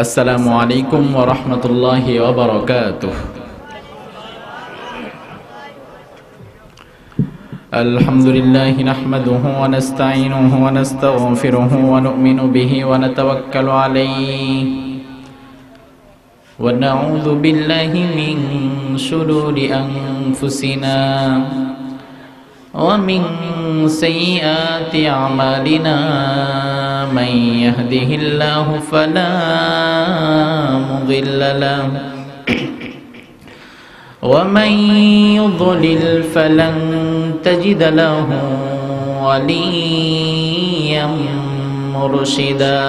আসসালামু আলাইকুম ওয়া রাহমাতুল্লাহি ওয়া বারাকাতুহু। আলহামদুলিল্লাহি নাহমাদুহু ওয়া নাস্তাঈনুহু ওয়া নাস্তাগফিরুহু ওয়া নু'মিনু বিহি ওয়া নাতাওয়াক্কালু আলাইহি ওয়া নাউযু বিল্লাহি মিন শুরুরি আনফুসিনা ওয়া মিন সাইয়্যাতি আমালিনা মান ইয়াহদিহিল্লাহু ফালা মুদিল্লা লাহু ওয়া মান ইউদ্লিল ফালান তাজিদা লাহু ওয়ালিয়্যাম মুরশিদা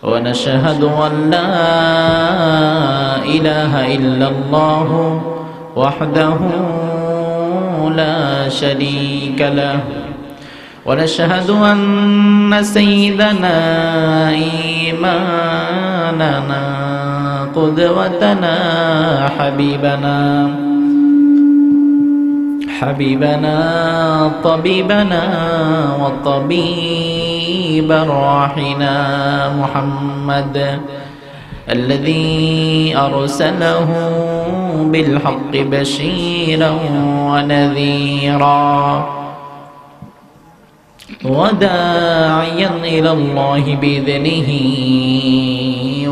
ওয়া নাশহাদু আন লা ইলাহা ইল্লাল্লাহু ওয়াহদাহু লা শারীকা লাহু ওয়া নাশহাদু আন্না সাইয়্যিদানা ইমামানা قدوتنا حبيبنا طبيبنا وطبيب روحنا محمد الذي أرسله بالحق بشيرا ونذيرا وداعيا إلى الله بإذنه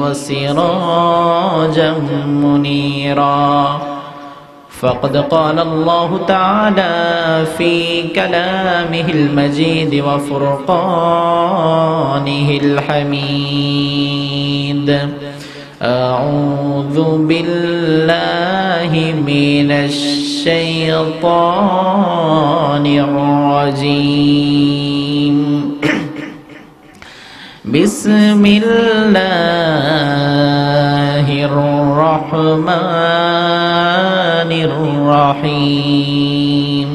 وسراجا منيرا فقد قال الله تعالى في كلامه المجيد وفرقانه الحميد أعوذ بالله من الشيطان الرجيم بسم الله الرحمن الرحيم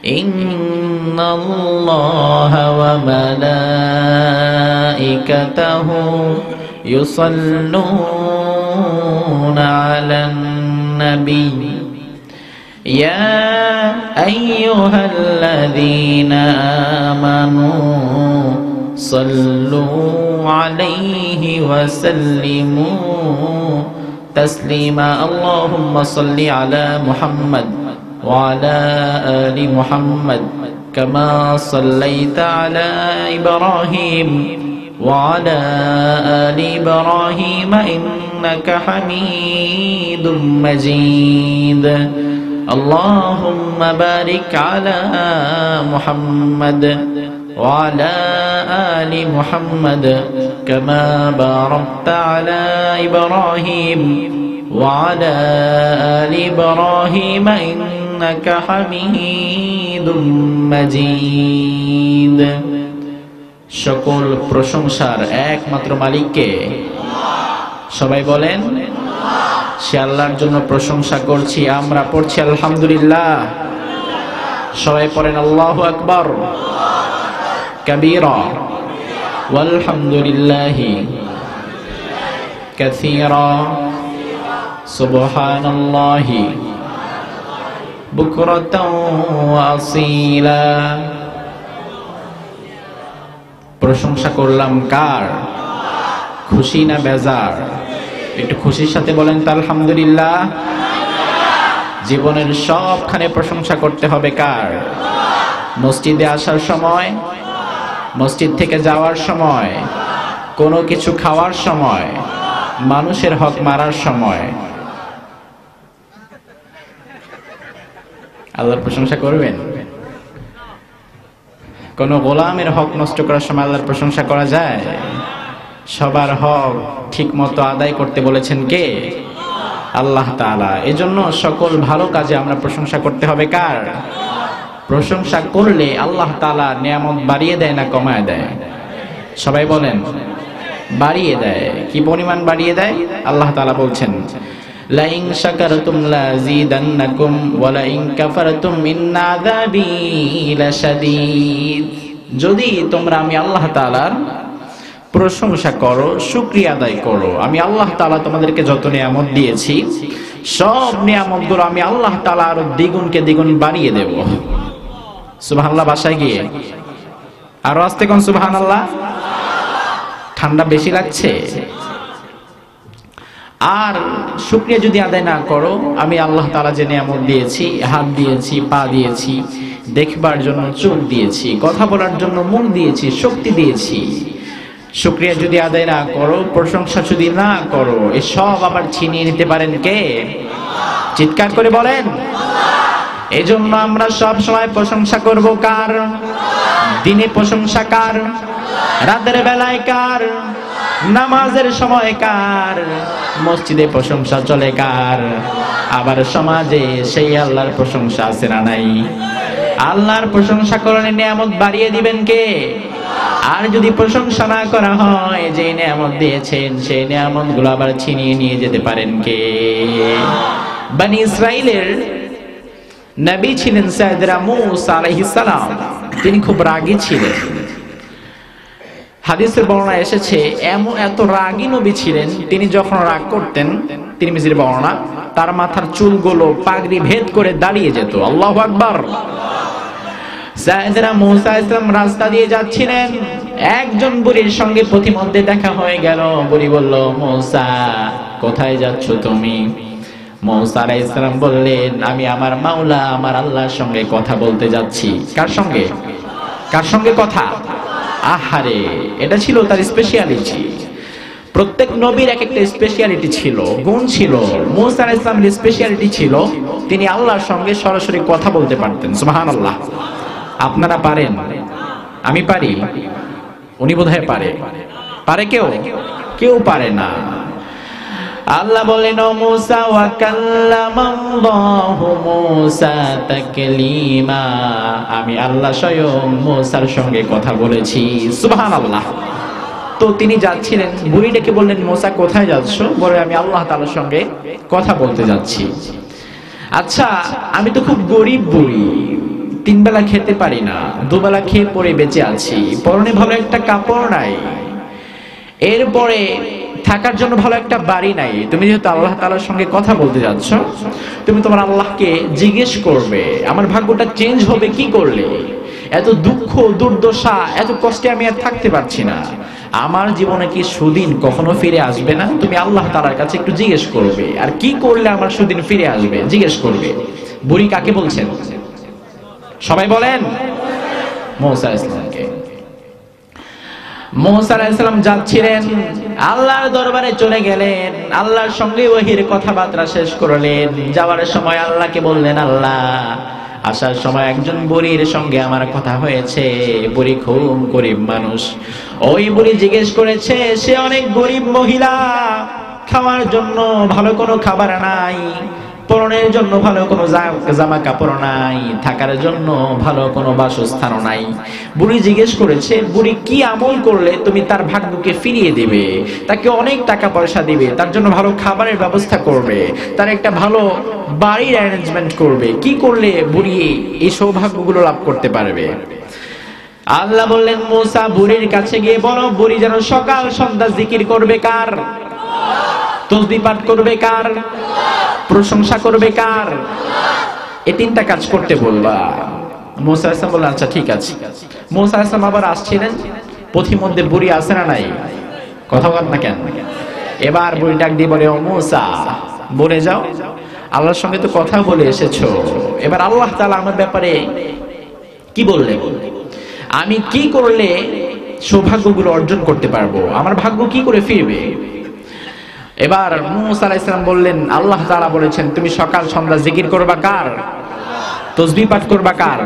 إن الله وملائكته يصلون على النبي يا أيها الذين آمنوا صلوا عليه وسلموا تسليما اللهم صل على محمد وعلى آل محمد كما صليت على إبراهيم وعلى آل إبراهيم إنك حميد مجيد اللهم بارك على محمد وعلى آل محمد كما باركت على إبراهيم وعلى آل إبراهيم إنك حميد مجيد সকল প্রশংসার একমাত্র মালিককে সবাই বলেন সে আল্লাহর জন্য প্রশংসা করছি আমরা পড়ছি আলহামদুলিল্লাহ সবাই পড়েন আল্লাহু আকবার كبيرا والحمد لله كثيرا سبحان الله بكرة وأصيلا প্রশংসা করলাম কার খুশি না বেজার একটু খুশির সাথে বলেন তো আলহামদুলিল্লাহ জীবনের সবখানে প্রশংসা করতে হবে কার মসজিদে আসার সময় মসজিদ থেকে যাওয়ার সময় কোনো কিছু খাওয়ার সময় মানুষের হক মারার সময় আল্লাহর প্রশংসা করবেন কোন গোলামের হক নষ্ট করার সময় আল্লাহর প্রশংসা করা যায় সবার হক ঠিক মতো আদায় করতে বলেছেন কে আল্লাহ তাআলা এজন্য সকল ভালো কাজে আমরা প্রশংসা করতে হবে কার প্রশংসা করলে আল্লাহ তাআলা নিয়ামত বাড়িয়ে দেয় না কমায় দেয় সবাই বলেন বাড়িয়ে দেয় কি পরিমাণ বাড়িয়ে দেয় আল্লাহ তাআলা বলছেন লা ইন শাকারতুম লাযিদান্নাকুম ওয়া লা ইন কাফারতুম মিন আযাবি লাশাদীদ যদি তোমরা আমি আল্লাহ তাআলার প্রশংসা করো শুকরিয়া আদায় করো আমি আল্লাহ তাআলা তোমাদেরকে যত নিয়ামত দিয়েছি সব নিয়ামতগুলো আমি আল্লাহ তাআলা আরো দ্বিগুণকে দ্বিগুণ বাড়িয়ে দেব সুবহানাল্লাহ বাসায় গিয়ে আরো আস্তে কোন সুবহানাল্লাহ ঠান্ডা বেশি লাগছে? আর শুকরিয়া যদি আদায় না করো, আমি আল্লাহ তাআলা যে নিয়ামত দিয়েছি, হাত দিয়েছি, পা দিয়েছি, দেখবার জন্য চোখ দিয়েছি, কথা বলার জন্য মুখ দিয়েছি, শক্তি দিয়েছি, শুকরিয়া যদি আদায় না করো, প্রশংসা যদি না করো, এসব আবার ছিনিয়ে নিতে পারেন কে? চিৎকার করে বলেন। এজন্য আমরা সব সময় প্রশংসা করব কার? দিনে প্রশংসা কার? রাতের বেলায় কার? নামাজের সময় কার? মসজিদে প্রশংসা চলে কার? আবার সমাজে সেই আল্লাহর প্রশংসা আছে না নাই? আল্লাহর প্রশংসা করলে নিয়ামত বাড়িয়ে দিবেন কে? আর যদি প্রশংসা না করা হয়, যে নিয়ামত দিয়েছেন সেই নিয়ামতগুলো আবার ছিনিয়ে নিয়ে যেতে পারেন কে? বনি ইসরাইলের নবী ছিলেন সাইয়েদনা মূসা আলাইহিস সালাম। তিনি খুব রাগী ছিলেন। হাদিসের বর্ণনা এসেছে এত রাগী নবী ছিলেন, তিনি যখন রাগ করতেন, তিরমিজির বর্ণনা, তার মাথার চুলগুলো পাগড়ি ভেদ করে দাঁড়িয়ে যেত। আল্লাহু আকবার। সাইয়েদনা মূসা আলাইহিস সালাম রাস্তা দিয়ে যাচ্ছিলেন, একজন বুড়ির সঙ্গে পথিমধ্যে দেখা হয়ে গেল। বুড়ি বলল, মূসা কোথায় যাচ্ছ তুমি? মূসা আলাইহিস সালাম বললেন, আমি আমার মাওলা আমার আল্লাহর সঙ্গে কথা বলতে যাচ্ছি। কার সঙ্গে? কার সঙ্গে কথা? আহারে, এটা ছিল তার স্পেশালিটি। প্রত্যেক নবীর এক একটা স্পেশালিটি ছিল, গুণ ছিল। মূসা আলাইহিস সালামের স্পেশালিটি ছিল তিনি আল্লাহর সঙ্গে সরাসরি কথা বলতে পারতেন। সুবহানাল্লাহ। আপনারা পারেন? আমি পারি? উনি বোধহয় পারে। পারে কেউ? কেউ পারে না। আল্লাহ বলেন, ও মূসা ওয়া কাল্লামাল্লাহু মূসা তাকলিমা, আমি আল্লাহ স্বয়ং মূসার সঙ্গে কথা বলেছি। সুবহানাল্লাহ। তো তিনি যাচ্ছিলেন, বুড়ি ডেকে বললেন, মূসা কোথায় যাচ্ছ? বলে, আমি আল্লাহ তাআলার সঙ্গে কথা বলতে যাচ্ছি। আচ্ছা, আমি তো খুব গরিব বুড়ি, 3 বেলা খেতে পারি না, 2 বেলা খেয়ে পরে বেঁচে আছি, পরনে ভালো একটা কাপড় নাই, এরপরে থাকার জন্য ভালো একটা বাড়ি নাই। তুমি যেহেতু আল্লাহ তাআলার সঙ্গে কথা বলতে যাচ্ছ, তুমি তোমার আল্লাহকে জিজ্ঞেস করবে আমার ভাগ্যটা চেঞ্জ হবে কি করলে। এত দুঃখ দুর্দশা এত কষ্টে আমি আর থাকতে পারছি না, আমার জীবনে কি সুদিন কখনো ফিরে আসবে না? তুমি আল্লাহ তাআলার কাছে একটু জিজ্ঞেস করবে, আর কি করলে আমার সুদিন ফিরে আসবে জিজ্ঞেস করবে। বুড়ি কাকে বলছেন? সবাই বলেন। মূসা আলাইহিস সালামকে। মূসা আলাইহিস সালাম যাচ্ছিলেন, আল্লাহর দরবারে চলে গেলেন, আল্লাহর সঙ্গে ওহীর কথাবার্তা শেষ করলেন। যাওয়ার সময় আল্লাহকে বললেন, আল্লাহ, আসার সময় একজন বুড়ির সঙ্গে আমার কথা হয়েছে, বুড়ি খুব গরিব মানুষ। ওই বুড়ি জিজ্ঞেস করেছে, সে অনেক গরিব মহিলা, খাওয়ার জন্য ভালো কোনো খাবার নাই, পরনের জন্য ভালো কোনো জামা কাপড় নাই, থাকার জন্য ভালো কোনো বাসস্থান নাই। বুড়ি জিজ্ঞেস করেছে, বুড়ি কি আমল করলে তুমি তার ভাগ্যকে ফিরিয়ে দিবে, তাকে অনেক টাকা পয়সা দিবে, তার জন্য ভালো খাবারের ব্যবস্থা করবে, তার একটা ভালো বাড়ির অ্যারেঞ্জমেন্ট করবে, কি করলে বুড়ি এই সৌভাগ্যগুলো লাভ করতে পারবে? আল্লাহ বললেন, মূসা বুড়ির কাছে গিয়ে বলো, বুড়ি যেন সকাল সন্ধ্যা জিকির করবে কার? তাসবিহ পাঠ করবে কার? প্রশংসা করবে কার? এই 3টা কাজ করতে বলবা। মূসা আলাইহিস সালাম বললেন, আচ্ছা ঠিক আছে। মূসা আলাইহিস সালাম আবার আসছিলেন, পথিমধ্যে বুড়ি আছে না নাই? কথা বলেন না কেন? এবার বুড়ি ডাক দিয়ে বলে, ও মূসা, বলে যাও, আল্লাহর সঙ্গে তো কথা বলে এসেছো, এবার আল্লাহ তাআলা আমার ব্যাপারে কি বললেন, আমি কি করলে সৌভাগ্যগুলো অর্জন করতে পারবো, আমার ভাগ্য কি করে ফিরবে? এবার মূসা আলাইহিস সালাম বললেন, আল্লাহ তাআলা বলেছেন তুমি সকাল সন্ধ্যা জিকির করবা কার? তাসবিহ পাঠ করবা কার?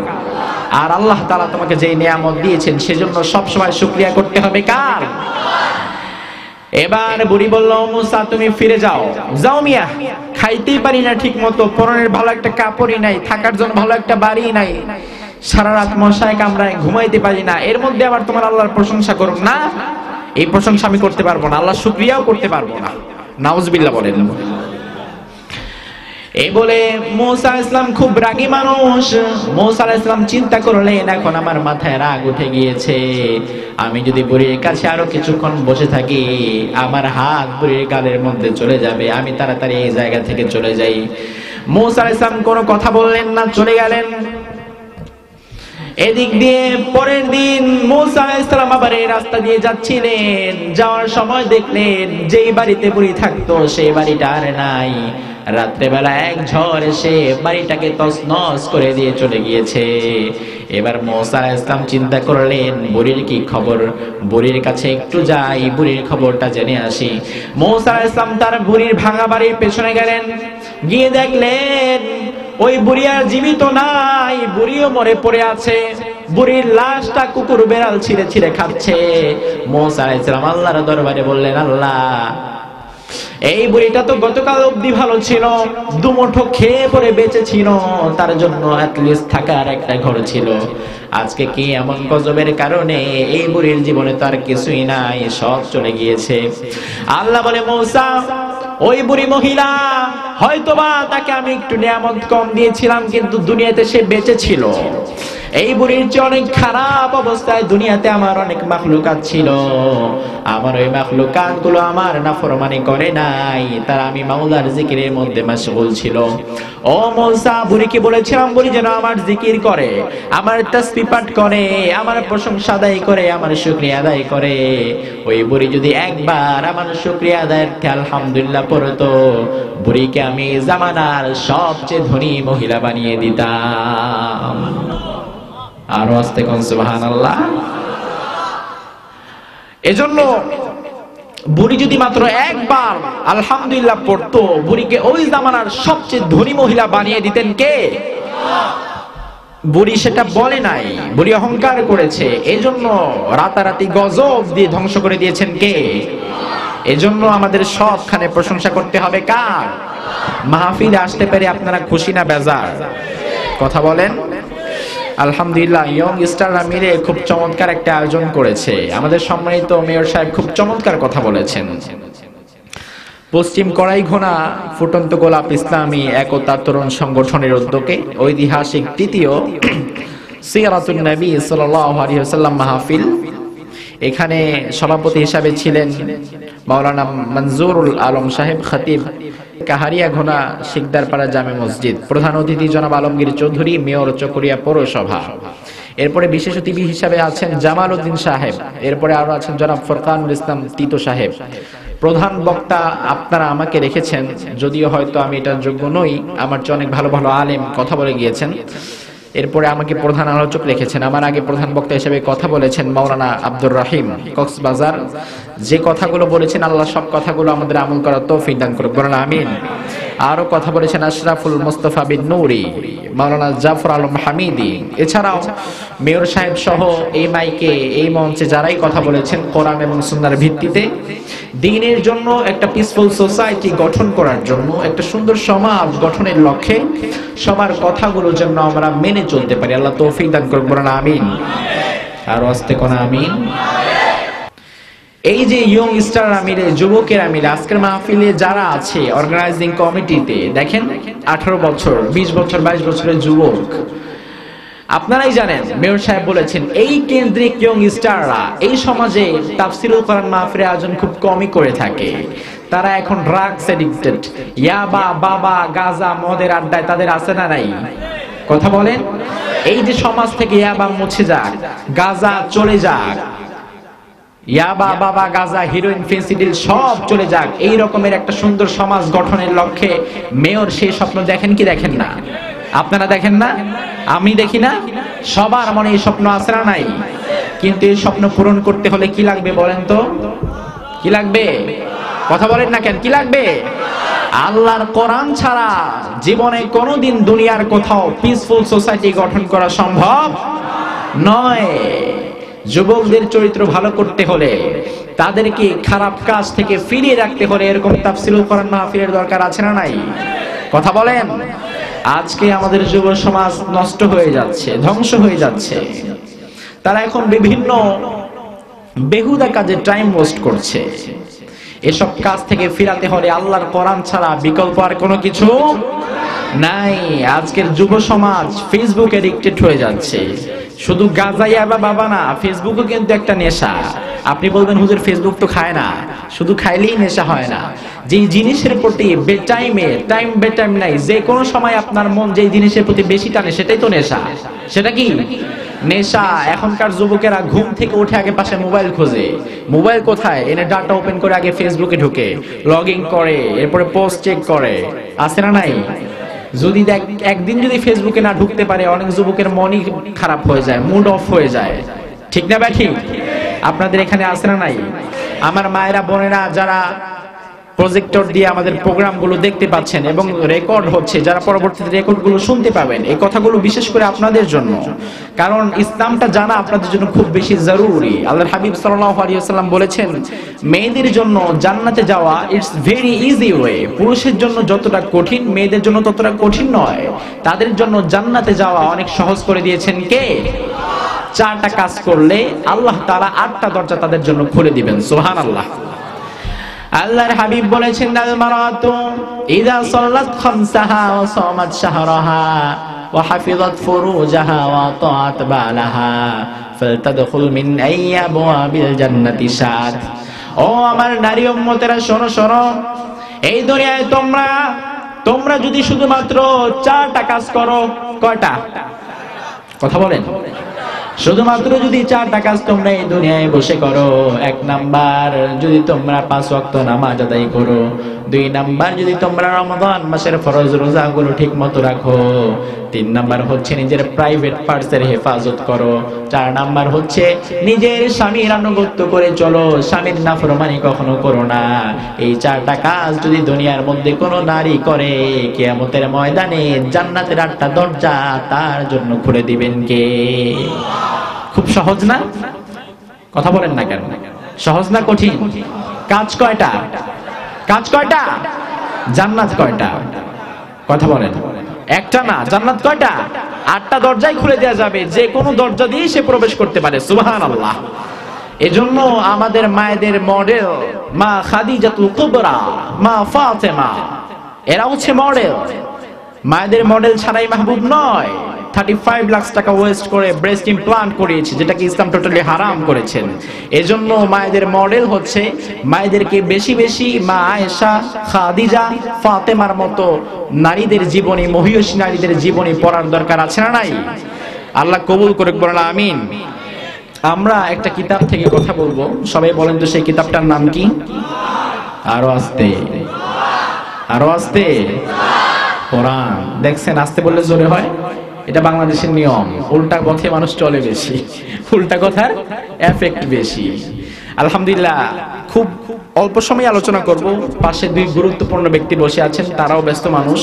আর আল্লাহ তাআলা তোমাকে যে নিয়ামত দিয়েছেন সেজন্য সব সময় শুকরিয়া করতে হবে কার? এবার বুড়ি বলল, মূসা তুমি ফিরে যাও। যাও মিয়া, খাইতেই পারি না ঠিক মতো, পরনের ভালো একটা কাপড়ই নাই, থাকার জন্য ভালো একটা বাড়ি নাই, সারা রাত মশায় কামড়ায় ঘুমাইতে পারি না, এর মধ্যে আবার তোমার আল্লাহর প্রশংসা করুন না? এই প্রশংসা আমি করতে পারবো না, আল্লাহ শুকরিয়াও করতে পারবো না। নাউজুবিল্লাহ বলেন। এই বলে মূসা আলাইহিস সালাম খুব রাগী মানুষ। মূসা আলাইহিস সালাম চিন্তা করলেন, এখন আমার মাথায় রাগ উঠে গিয়েছে, আমি যদি বুড়ির কাছে আরো কিছুক্ষণ বসে থাকি, আমার হাত বুড়ির গালের মধ্যে চলে যাবে, আমি তাড়াতাড়ি এই জায়গা থেকে চলে যাই। মূসা আলাইহিস সালাম কোনো কথা বললেন না, চলে গেলেন। এদিক দিয়ে পরের দিন মূসা আলাইহিস সালাম আবার এই রাস্তা দিয়ে যাচ্ছিলেন, যাওয়ার সময় দেখলেন যেই বাড়িতে বুড়ি থাকতো সেই বাড়িটা আর নাই। রাত্রেবেলা এক ঝড় এসে বাড়িটাকে তছনছ করে দিয়ে চলে গিয়েছে। এবার মূসা আলাইহিস সালাম চিন্তা করলেন বুড়ির কি খবর, বুড়ির কাছে একটু যাই, বুড়ির খবরটা জেনে আসি। মূসা আলাইহিস সালাম তার বুড়ির ভাঙা বাড়ির পেছনে গেলেন, গিয়ে দেখলেন ওই বুড়ি আর জীবিত নাই, বুড়িও মরে পড়ে আছে। বুড়ির লাশটা কুকুর বেড়াল ছিঁড়ে ছিঁড়ে খাচ্ছে। মূসা আলাইহিস সালাম আল্লাহর দরবারে বললেন, আল্লাহ এই বুড়িটা তো গতকাল অবধি ভালো ছিল, দুমুঠো খেয়ে পরে বেঁচে ছিল, তার জন্য অ্যাটলিস্ট থাকার একটা ঘর ছিল। আজকে কি এমন গজবের কারণে এই বুড়ির জীবনে তো আর কিছুই নাই, সব চলে গিয়েছে। আল্লাহ বলে, মূসা ওই বুড়ি মহিলা হয়তোবা তাকে আমি একটু নিয়ামত কম দিয়েছিলাম, কিন্তু দুনিয়াতে সে বেঁচে ছিল। এই বুড়ির যে অনেক খারাপ অবস্থায় দুনিয়াতে আমার অনেক মাখলুকাত ছিল, আমার ওই মাখলুকাত গুলো আমার নাফরমানি করে নাই, তারা আমি মাওলার জিকিরের মধ্যে মাশগুল ছিল। ও মূসা, বুড়িকে বলেছিলাম বুড়ি যেন আমার জিকির করে, আমার তাসবিহ পাঠ করে, আমার প্রশংসা আদায় করে, আমার শুকরিয়া আদায় করে। ওই বুড়ি যদি একবার আমার শুকরিয়া আদায়ের আলহামদুলিল্লাহ পড়তো, বুড়িকে আমি জামানার সবচেয়ে ধনী মহিলা বানিয়ে দিতাম। আরো আস্তে কোন সুবহানাল্লাহ। এজন্য বুড়ি যদি মাত্র একবার আলহামদুলিল্লাহ পড়তো, বুড়িকে ওই জামানার সবচেয়ে ধনী মহিলা বানিয়ে দিতেন কে? বুড়ি সেটা বলে নাই, বুড়ি অহংকার করেছে, এজন্য রাতারাতি গজব দিয়ে ধ্বংস করে দিয়েছেন কে? এজন্য আমাদের সবখানে প্রশংসা করতে হবে কার? মাহফিলে আসতে পেরে আপনারা খুশি না বেজার? কথা বলেন। আলহামদুলিল্লাহ, ইয়ং স্টাররা মিলে খুব চমৎকার একটা আয়োজন করেছে। আমাদের সম্মানিত মেয়র সাহেব খুব চমৎকার কথা বলেছেন। পশ্চিম কড়াইঘোনা ফুটন্ত গোলাপ ইসলামী একতা তরুণ সংগঠনের উদ্যোগে ঐতিহাসিক তৃতীয় সিরাতুন নবী সাল্লাল্লাহু আলাইহি ওয়াসাল্লাম মাহফিল, এখানে সভাপতি হিসাবে ছিলেন মাওলানা মনজুরুল আলম সাহেব খতিব, কাহারিয়া ঘোনা শিকদারপাড়া জামে মসজিদ। প্রধান অতিথি জনাব আলমগীর চৌধুরী, মেয়র চকরিয়া পৌরসভা। এরপরে বিশেষ অতিথি হিসাবে আছেন জামাল উদ্দিন সাহেব, এরপরে আরো আছেন জনাব ফরকানুল ইসলাম তিতো সাহেব। প্রধান বক্তা আপনারা আমাকে রেখেছেন, যদিও হয়তো আমি এটার যোগ্য নই, আমার চেয়ে অনেক ভালো ভালো আলেম কথা বলে গিয়েছেন। এরপরে আমাকে প্রধান আলোচক রেখেছেন। আমার আগে প্রধান বক্তা হিসেবে কথা বলেছেন মাওলানা আব্দুর রহিম কক্সবাজার। যে কথাগুলো বলেছেন আল্লাহ সব কথাগুলো আমাদের আমল করার তৌফিক দান করুক, বলেন আমিন। আরো কথা বলেছেন আশরাফুল মুস্তাফা বিন নূরি, মাওলানা জাফর আলম হামিদি। এছাড়াও মেয়র সাহেব সহ এই মাইকে এই মঞ্চে যারাই কথা বলেছেন কোরআন এবং সুন্নাহর ভিত্তিতে দ্বীনের জন্য, একটা পিসফুল সোসাইটি গঠন করার জন্য, একটা সুন্দর সমাজ গঠনের লক্ষ্যে সবার কথাগুলো যেন আমরা মেনে চলতে পারি, আল্লাহ তৌফিক দান করুক, বলেন আমিন। আর আস্তে কোন আমিন। এই যে ইয়ং স্টাররা মিলে, যুবকেরা মিলে আজকের মাহফিলে যারা আছে অর্গানাইজিং কমিটিতে, দেখেন 18 বছর 20 বছর 22 বছরের যুবক। আপনারাই জানেন মেয়র সাহেব বলেছেন এই কেন্দ্রিক ইয়ং স্টাররা এই সমাজে তাফসীরুল কোরআন মাহফিলের আয়োজন খুব কমই করে থাকে। তারা এখন ড্রাগস এডিক্টেড, ইয়াবা বাবা গাঁজা মদের আড্ডায় তাদের আছে না নাই? কথা বলেন। এই যে সমাজ থেকে ইয়াবা মুছে যাক, গাঁজা চলে যাক, ইয়াবা বাবা গাঁজা হিরোইন ফেন্সিডিল সব চলে যাক, এই রকমের একটা সুন্দর সমাজ গঠনের লক্ষ্যে মেয়র সেই স্বপ্ন দেখেন কি দেখেন না? আপনারা দেখেন না? আমি দেখি না? সবার মনে এই স্বপ্ন আছে না নাই? কিন্তু এই স্বপ্ন পূরণ করতে হলে কি লাগবে বলেন তো? কি লাগবে? কথা বলেন না কেন? কি লাগবে? আল্লাহর কোরআন ছাড়া জীবনে কোনোদিন দুনিয়ার কোথাও পিসফুল সোসাইটি গঠন করা সম্ভব নয়। যুবকদের চরিত্র ভালো করতে হলে, তাদেরকে খারাপ কাজ থেকে ফিরিয়ে রাখতে হলে এরকম তাফসীরুল কোরআন মাহফিলের দরকার আছে না নাই? কথা বলেন। আজকে আমাদের যুব সমাজ নষ্ট হয়ে যাচ্ছে, ধ্বংস হয়ে যাচ্ছে। তারা এখন বিভিন্ন বেহুদা কাজে টাইম ওয়েস্ট করছে। এসব কাজ থেকে ফিরাতে হলে আল্লাহর কোরআন ছাড়া বিকল্প আর কোনো কিছু নাই। আজকের যুব সমাজ ফেসবুক এডিক্টেড হয়ে যাচ্ছে। শুধু গাঁজাইয়া বা বাবা না, ফেসবুকও কিন্তু একটা নেশা। আপনি বলবেন হুজুর ফেসবুক তো খায় না, শুধু খাইলেই নেশা হয় না। যেই জিনিসের প্রতি বেটাইমে টাইম বেটাইম নাই, যে কোনো সময় আপনার মন যেই জিনিসের প্রতি বেশি টানে সেটাই তো নেশা। সেটা কি? নেশা। এখনকার যুবকেরা ঘুম থেকে উঠে আগে পাশে মোবাইল খোঁজে, মোবাইল কোথায় এনে ডাটা ওপেন করে আগে ফেসবুকে ঢুকে লগ ইন করে, এরপরে পোস্ট চেক করে, আছে না নাই? যদি একদিন যদি ফেসবুকে না ঢুকতে পারে, অনেক যুবকের মনই খারাপ হয়ে যায়, মুড অফ হয়ে যায়, ঠিক না ভাই? ঠিক। আপনাদের এখানে আছে না নাই? আমার মায়েরা বোনেরা যারা প্রজেক্টর দিয়ে আমাদের প্রোগ্রামগুলো দেখতে পাচ্ছেন এবং রেকর্ড হচ্ছে, যারা পরবর্তীতে রেকর্ডগুলো শুনতে পাবেন, এই কথাগুলো বিশেষ করে আপনাদের জন্য, কারণ ইসলামটা জানা আপনাদের জন্য খুব বেশি জরুরি। আল্লাহর হাবিব সাল্লাল্লাহু আলাইহি ওয়াসাল্লাম বলেছেন, মেয়েদের জন্য জান্নাতে যাওয়া ইটস ভেরি ইজি ওয়ে। পুরুষের জন্য যতটা কঠিন, মেয়েদের জন্য ততটা কঠিন নয়। তাদের জন্য জান্নাতে যাওয়া অনেক সহজ করে দিয়েছেন কে? 4টা কাজ করলে আল্লাহ তাআলা 8টা দরজা তাদের জন্য খুলে দিবেন। সুবহানাল্লাহ। আল্লাহর হাবিব বলেছেন, আল মারাতু ইযা সাল্লাত খামসাহা ওয়া সামাত শাহরাহা ওয়া হাফিজাত ফুরুজাহা ওয়া আতাআত বালাহা ফালতাদখুল মিন আইয়াবওয়াবিল জান্নাতি শাআত। ও আমার নারী উম্মতেরা, শোনো শোনো, এই দুনিয়ায় তোমরা যদি শুধুমাত্র 4টা কাজ করো, কয়টা? কথা বলেন। শুধুমাত্র যদি 4টা কাজ তোমরা এই দুনিয়ায় বসে করো, 1 নাম্বার যদি তোমরা 5 ওয়াক্ত নামাজ আদায় করো, 2 নাম্বার যদি তোমরা রমাদান মাসের ফরজ রোজাগুলো ঠিক মতো রাখো, 3 নাম্বার হচ্ছে নিজের প্রাইভেট পার্টসের হেফাজত করো, 4 নাম্বার হচ্ছে নিজের স্বামীর আনুগত্য করে চলো, স্বামীর নাফরমানি কখনো করো না। এই 4টা কাজ যদি দুনিয়ার মধ্যে কোনো নারী করে, কিয়ামতের ময়দানে জান্নাতের 8টা দরজা তার জন্য খুলে দিবেন কে? খুব সহজ না? কথা বলেন না কেন? সহজ না কঠিন? কাজ কয়টা? কাজ কয়টা? জান্নাত কয়টা? কথা বলেন। একটা না, জান্নাত কয়টা? 8টা দরজাই খুলে দেওয়া যাবে, যে কোনো দরজা দিয়ে সে প্রবেশ করতে পারে। সুবহানাল্লাহ। এজন্য আমাদের মায়েদের মডেল মা খাদিজাতুল কুবরা, মা ফাতেমা, এরা হচ্ছে মডেল। মায়েদের মডেল ছাড়াই মাহবুব নয়। 35 লাখ টাকা ওয়েস্ট করে ব্রেস্ট ইমপ্লান্ট করিয়েছে, যেটাকে ইসলাম টোটালি হারাম করেছেন। এজন্য মায়েদের মডেল হচ্ছে, মায়েদেরকে বেশি বেশি মা আয়েশা, খাদিজা, ফাতেমার মতো নারীদের জীবনী, মহিয়সী নারীদের জীবনী পড়ার দরকার আছে না নাই? আল্লাহ কবুল করুক, বলেন আমিন। আমরা একটা কিতাব থেকে কথা বলবো, সবাই বলেন তো সেই কিতাবটার নাম কি? আরো আস্তে, আরো আস্তে। কোরআন। দেখছেন, আস্তে বললে জোরে হয়, এটা বাংলাদেশের নিয়ম। উল্টা পথে মানুষ চলে বেশি, উল্টা কথার এফেক্ট বেশি। আলহামদুলিল্লাহ, খুব অল্প সময় আলোচনা করব। পাশে 2 গুরুত্বপূর্ণ ব্যক্তি বসে আছেন, তারাও ব্যস্ত মানুষ,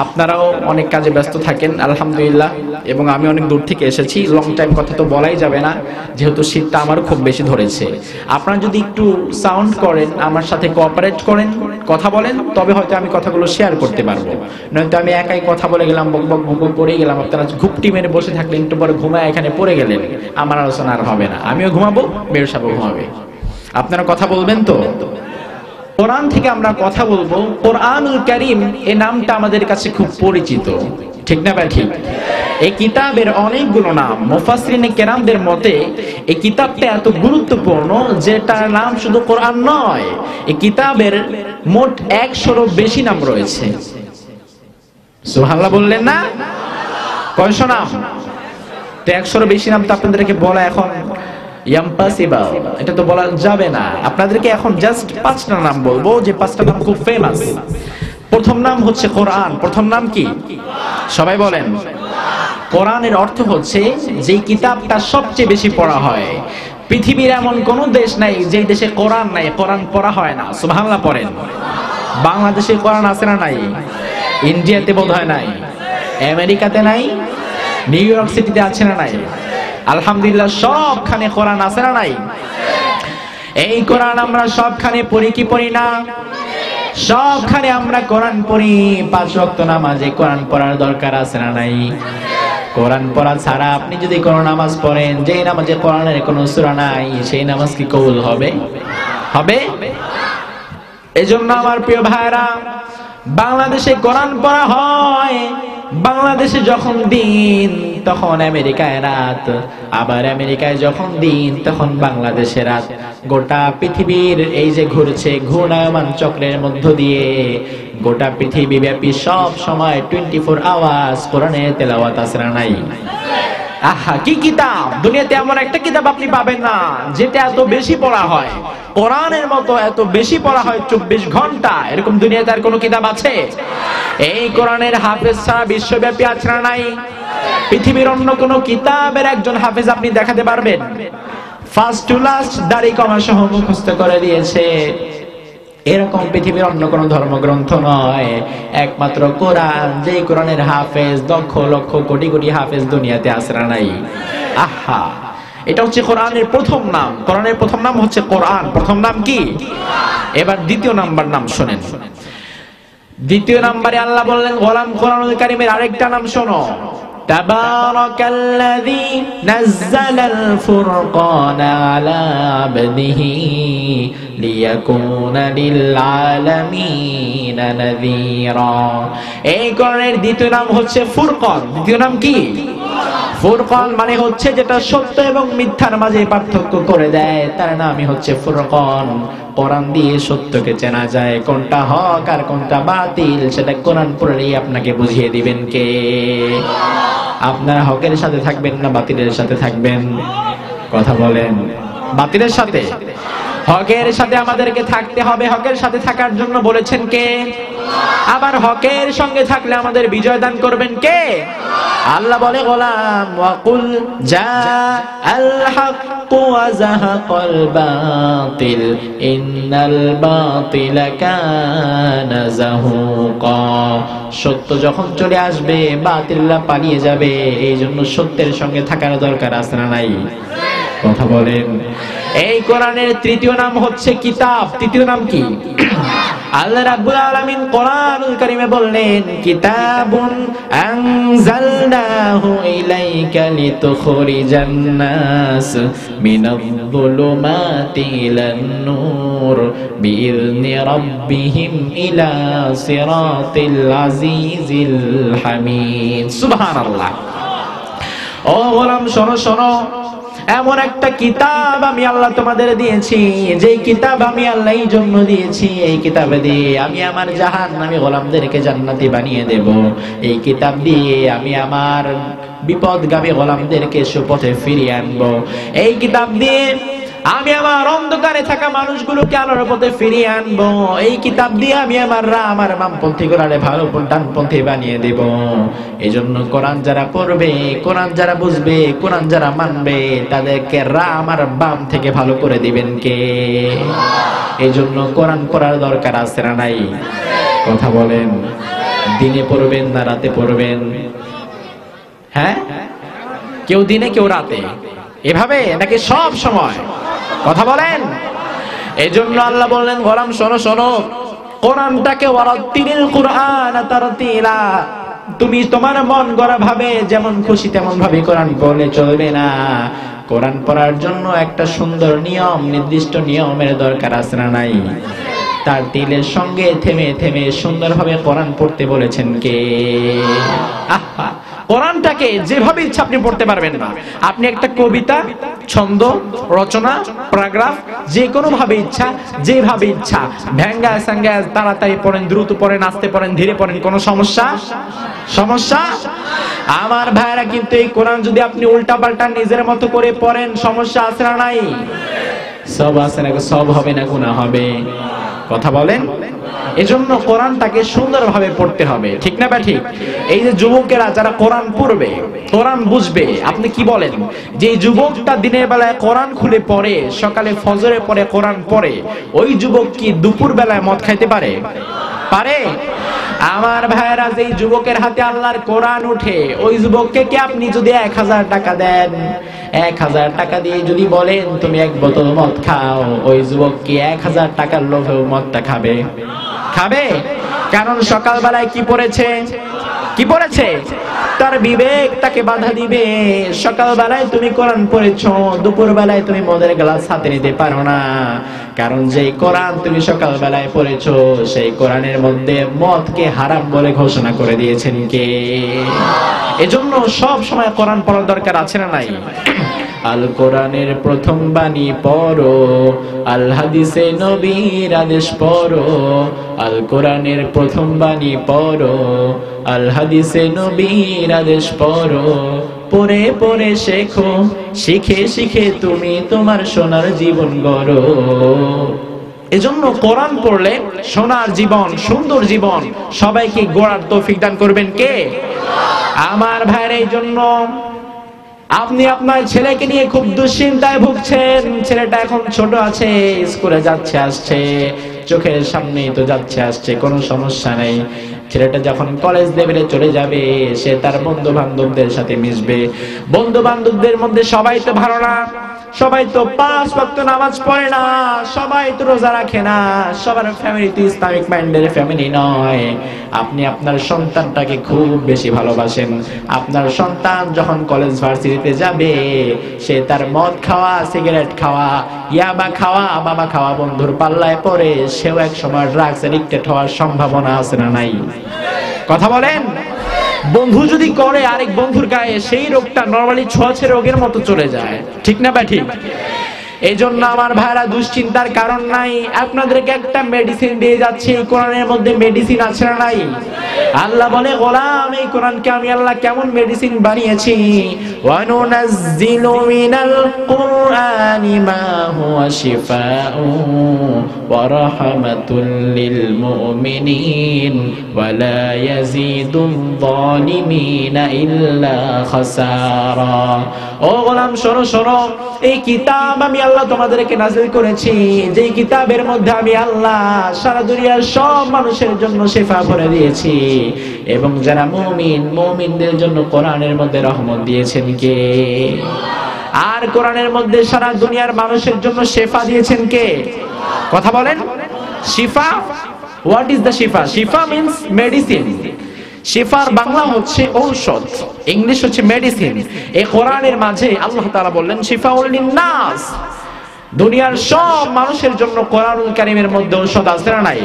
আপনারাও অনেক কাজে ব্যস্ত থাকেন আলহামদুলিল্লাহ। এবং আমি অনেক দূর থেকে এসেছি, লং টাইম কথা তো বলাই যাবে না, যেহেতু শীতটা আমারও খুব বেশি ধরেছে। আপনারা যদি একটু সাউন্ড করেন, আমার সাথে কোঅপারেট করেন, কথা বলেন, তবে হয়তো আমি কথাগুলো শেয়ার করতে পারবো। নয়তো আমি একাই কথা বলে গেলাম, বক বক বক পড়ে গেলাম, আপনারা ঘুপটি মেরে বসে থাকলেন, একটু পরে ঘুমায় এখানে পড়ে গেলেন, আমার আলোচনা আর হবে না। আমিও ঘুমাবো, মেয়ের সাহেবও ঘুমাবে। আপনারা কথা বলবেন তো? কোরআন থেকে আমরা কথা বলবো। কোরআনুল কারীম এই নামটা আমাদের কাছে খুব পরিচিত, ঠিক না ভাই? ঠিক। এই কিতাবের অনেকগুলো নাম। মুফাসসিরিনে কেরামদের মতে এই কিতাবটা এত গুরুত্বপূর্ণ যে তার নাম শুধু কোরআন নয়, এই কিতাবের মোট 100-এরও বেশি নাম রয়েছে। সুবহানাল্লাহ বললেন না? কয়শো নাম? তো 100-এরও বেশি নাম তো আপনাদেরকে বলা এখন ইম্পসিবল, এটা তো বলা যাবে না। আপনাদেরকে এখন জাস্ট 5টা নাম বলবো, যে 5টা নাম খুব ফেমাস। প্রথম নাম হচ্ছে কোরআন। প্রথম নাম কি? সবাই বলেন। কোরআনের অর্থ হচ্ছে যে কিতাবটা সবচেয়ে বেশি পড়া হয়। পৃথিবীর এমন কোন দেশ নাই যে দেশে কোরআন নাই, কোরআন পড়া হয় না। সুবহানাল্লাহ পড়েন। বাংলাদেশে কোরআন আছে না নাই? ইন্ডিয়াতে বোধহয় নাই, আমেরিকাতে নাই, নিউ ইয়র্ক সিটিতে আছে না নাই? আলহামদুলিল্লাহ, সবখানে কোরআন আছে না নাই? এই কোরআন আমরা সবখানে পড়ি কি পড়ি না? সবখানে আমরা কোরআন পড়ি। 5 ওয়াক্ত নামাজে কোরআন পড়ার দরকার আছে না নাই? কোরআন পড়া ছাড়া আপনি যদি কোনো নামাজ পড়েন, যে নামাজে কোরআনের কোনো সূরা নাই, সেই নামাজ কি কবুল হবে? হবে? এজন্য আমার প্রিয় ভাইরা, বাংলাদেশে কোরআন পড়া হয়। বাংলাদেশে যখন দিন তখন আমেরিকায় রাত, আবার আমেরিকায় যখন দিন তখন বাংলাদেশে রাত। গোটা পৃথিবীর এই যে ঘুরছে ঘূর্ণায়মান চক্রের মধ্য দিয়ে গোটা পৃথিবী ব্যাপী সব সময় 24 আওয়ার্স কোরআনের তেলাওয়াত আছে না নাই? আহা, কি কিতাব! দুনিয়াতে এমন একটা কিতাব আপনি পাবেন না যেটা এত বেশি পড়া হয়। কোরআনের মতো এত বেশি পড়া হয় 24 ঘন্টা, এরকম দুনিয়াতে আর কোনো কিতাব আছে? এই কোরআনের হাফেজ ছাড়া বিশ্বব্যাপী আছে না নাই? পৃথিবীর অন্য কোন কিতাবের একজন হাফেজ আপনি দেখাতে পারবেন? ফার্স্ট টু লাস্ট দাড়ি কমা সহ মুখস্থ করে দিয়েছে, এরকম পৃথিবীর অন্য কোন ধর্মগ্রন্থ নয়, একমাত্র কোরআন। যে কোরআনের হাফেজ লক্ষ লক্ষ কোটি কোটি হাফেজ দুনিয়াতে আছে না নাই? আহা, এটা হচ্ছে কোরআনের প্রথম নাম। কোরআনের প্রথম নাম হচ্ছে কোরআন। প্রথম নাম কি? এবার দ্বিতীয় নাম্বার নাম শোনেন। দ্বিতীয় নাম্বারে আল্লাহ বললেন গোলাম কোরআনুল কারীমের আরেকটা নাম শোনো, তাবারাকাল্লাযী নাযালাল ফুরকানা আলা আবদিহি লিয়াকুনা লিল আলামিনা নাযীরা। এই কোরআনের দ্বিতীয় নাম হচ্ছে ফুরকান। দ্বিতীয় নাম কি? ফুরকান মানে হচ্ছে যেটা সত্য এবং মিথ্যার মাঝে পার্থক্য করে দেয়, তার নামই হচ্ছে ফুরকান। কোরআন দিয়ে সত্যকে চেনা যায়, কোনটা হক আর কোনটা বাতিল সেটা কোরআন পড়লেই আপনাকে বুঝিয়ে দিবেন কে? আপনারা হকের সাথে থাকবেন না বাতিলের সাথে থাকবেন? কথা বলেন। বাতিলের সাথে? হকের সাথে আমাদেরকে থাকতে হবে। হকের সাথে থাকার জন্য বলেছেন কে? আবার হকের সঙ্গে থাকলে আমাদের বিজয় দান করবেন কে? আল্লাহ বলে গোলাম ওয়াকুল জাআল হাক্কু ওয়া যাহাকাল বাতিল ইন্নাল বাতিলা কানা যাহুকা। সত্য যখন চলে আসবে বাতিলরা পালিয়ে যাবে, এই জন্য সত্যের সঙ্গে থাকার দরকার আছে না নাই? কথা বলেন। এই কোরআনের তৃতীয় নাম হচ্ছে কিতাব। তৃতীয় নাম কি? আল্লাহ রাব্বুল আলামিন কোরআনুল কারীমে বললেন কিতাবুন আনজালনাহু ইলাইকা লিতুখরিজান নাস মিনায-যুলুমাতি ইলান নূর বিইذনি রাব্বিহিম ইলা সিরাতিল আজিজিল হামিদ। সুবহানাল্লাহ। ও গোলাম শোনো শোনো, এমন একটা কিতাব আমি আল্লাহ তোমাদের দিয়েছি, যে কিতাব আমি আল্লাহ এই জন্য দিয়েছি, এই কিতাবে দিয়ে আমি আমার জাহান্নামী গোলামদেরকে জান্নাতি বানিয়ে দেব। এই কিতাব দিয়ে আমি আমার বিপদগামী গোলামদেরকে সুপথে ফিরিয়ে আনবো। এই কিতাব দিয়ে আমি আমার অন্ধকারে থাকা মানুষগুলোকে আলোর পথে ফিরিয়ে আনবো। এই কিতাব দিয়ে আমি আমার বামপন্থী গোলারে ভালো ডানপন্থী বানিয়ে দেব। এই জন্য কোরআন যারা পড়বে, কোরআন যারা বুঝবে, কোরআন যারা মানবে, তাদেরকে আমার বাম থেকে ভালো করে দিবেন কে? এই জন্য কোরআন পড়ার দরকার আছে না নাই? কথা বলেন। দিনে পড়বেন না রাতে পড়বেন? হ্যাঁ, কেউ দিনে কেউ রাতে, এভাবে নাকি সব সময়? কথা বলেন। এই জন্য আল্লাহ বললেন গোলাম শোনো শোনো, কোরআনটাকে ওয়ারাত্তিলিল কুরআন তারতিলা। তুমি তোমার মন গড়া ভাবে যেমন খুশি তেমন ভাবে কোরআন পড়লে চলবে না। কোরআন পড়ার জন্য একটা সুন্দর নিয়ম, নির্দিষ্ট নিয়মের দরকার আছে না নাই? তার তিলের সঙ্গে থেমে থেমে সুন্দরভাবে কোরআন পড়তে বলেছেন কে? আহা, কোরআনটাকে যেভাবে ইচ্ছা আপনি পড়তে পারবেন না। আপনি একটা কবিতা, ছন্দ, রচনা, প্যারাগ্রাফ যে কোনো ভাবে ইচ্ছা, যেভাবে ইচ্ছা ভেঙ্গা সাঙ্গা তাড়াতাড়ি পড়েন, দ্রুত পড়েন, আস্তে পড়েন, ধীরে পড়েন, কোনো সমস্যা? সমস্যা? আমার ভাইরা, কিন্তু এই কোরআন যদি আপনি উল্টা পাল্টা নিজের মতো করে পড়েন, সমস্যা আছে না নাই? সব আছে না? সব হবে না গুনাহ হবে? কথা বলেন। এজন্য কোরআনটাকে সুন্দরভাবে পড়তে হবে, ঠিক না? বা ঠিক? এই যে যুবকেরা যারা কোরআন পড়বে, কোরআন বুঝবে, আপনি কি বলেন যে যুবকটা দিনের বেলায় কোরআন খুলে পড়ে, সকালে ফজরে পড়ে কোরআন পড়ে, ওই যুবক কি দুপুর বেলায় মদ খাইতে পারে? পারে? আমার ভাইরা, যেই যুবকের হাতে আল্লাহর কোরআন উঠে, ওই যুবককে কি আপনি যদি 1000 টাকা দেন, 1000 টাকা দিয়ে যদি বলেন তুমি এক বোতল মদ খাও, ওই যুবক কি 1000 টাকার লোভেও মদটা খাবে? খাবে? কারণ সকালবেলায় কি পড়েছে? কি পড়েছে? তার বিবেক তাকে বাধা দিবে। সকালবেলায় তুমি কোরআন পড়েছো, দুপুর বেলায় তুমি মদের গ্লাস হাতে নিতে পারো না, কারণ যেই কোরআন তুমি সকালবেলায় পড়েছো, সেই কোরআনের মধ্যে মদকে হারাম বলে ঘোষণা করে দিয়েছেন কে? এজন্য সব সময় কোরআন পড়ার দরকার আছে না নাই? আল কোরআনের প্রথম বাণী পড়ো, আল হাদিসে নবীর আদেশ পড়ো। আল কোরআনের প্রথম বাণী পড়ো, আল হাদিসে নবীর আদেশ পড়ো। পড়ে পড়ে শেখো, শিখে শিখে তুমি তোমার সোনার জীবন গড়ো। এজন্য কোরআন পড়লে সোনার জীবন, সুন্দর জীবন সবাইকে গড়ার তৌফিক দান করবেন কে? আমার ভাইয়ের। এই জন্য আপনি আপনার ছেলেকে নিয়ে খুব দুশ্চিন্তায় ভুগছেন। ছেলেটা এখন ছোট আছে, স্কুলে যাচ্ছে আসছে, চোখের সামনেই তো যাচ্ছে আসছে, কোনো সমস্যা নেই। ছেলেটা যখন কলেজ লেভেলে চলে যাবে, সে তার বন্ধু বান্ধবদের সাথে মিশবে। বন্ধু বান্ধবদের মধ্যে সবাই তো ভালো না, সবাই তো 5 ওয়াক্ত নামাজ পড়ে না, সবাই তো রোজা রাখে না, সবার ফ্যামিলি তো ইসলামিক মাইন্ডের ফ্যামিলি নয়। আপনি আপনার সন্তানটাকে খুব বেশি ভালোবাসেন। আপনার সন্তান যখন কলেজ ভার্সিটিতে যাবে, সে তার মদ খাওয়া, সিগারেট খাওয়া, ইয়াবা খাওয়া, বাবা খাওয়া বন্ধুর পাল্লায় পড়ে সেও এক সময় ড্রাগস এডিক্টেড হওয়ার সম্ভাবনা আছে না নাই? কথা বলেন। বন্ধু যদি করে আরেক বন্ধুর গায়ে, সেই রোগটা নরমালি ছোঁয়াচে রোগের মতো চলে যায়, ঠিক না ভাই? ঠিক। এই জন্য আমার ভাইরা দুশ্চিন্তার কারণ নাই। আপনাদেরকে একটা মেডিসিন দিয়ে যাচ্ছি, কোরআনের মধ্যে মেডিসিন আছে না নাই? আল্লাহ বলে, গোলাম এই কোরআনকে আমি আল্লাহ কেমন মেডিসিন বানিয়েছি। ওয়া নুনাজ্জিলু মিনাল কুরআনি মা হুয়া শিফাউ ওয়া রাহমাতুল লিল মুমিনিন ওয়া লা ইয়াজিদুল যালিমিনা ইল্লা খাসারা। ও গোলাম শোনো শোনো, এই কিতাব আমি আল্লাহ তোমাদেরকে নাযিল করেছি, যেই কিতাবের মধ্যে আমি আল্লাহ সারা দুনিয়ার সব মানুষের জন্য শিফা ভরে দিয়েছি, এবং যারা মুমিন, মুমিনদের জন্য কোরআনের মধ্যে রহমত দিয়েছেন কে? আর কোরআনের মধ্যে সারা দুনিয়ার মানুষের জন্য শিফা দিয়েছেন কে? কথা বলেন। শিফা, what is the Shifa? Shifa means medicine. Cipher Bangla হচ্ছে ঔষধ, ইংলিশ হচ্ছে মেডিসিন। এই কোরআনের মাঝে আল্লাহ তাআলা বললেন শিফাউল লিন্নাস, দুনিয়ার সব মানুষের জন্য কোরআনুল কারীমের মধ্যে ঔষধ আছে না নাই?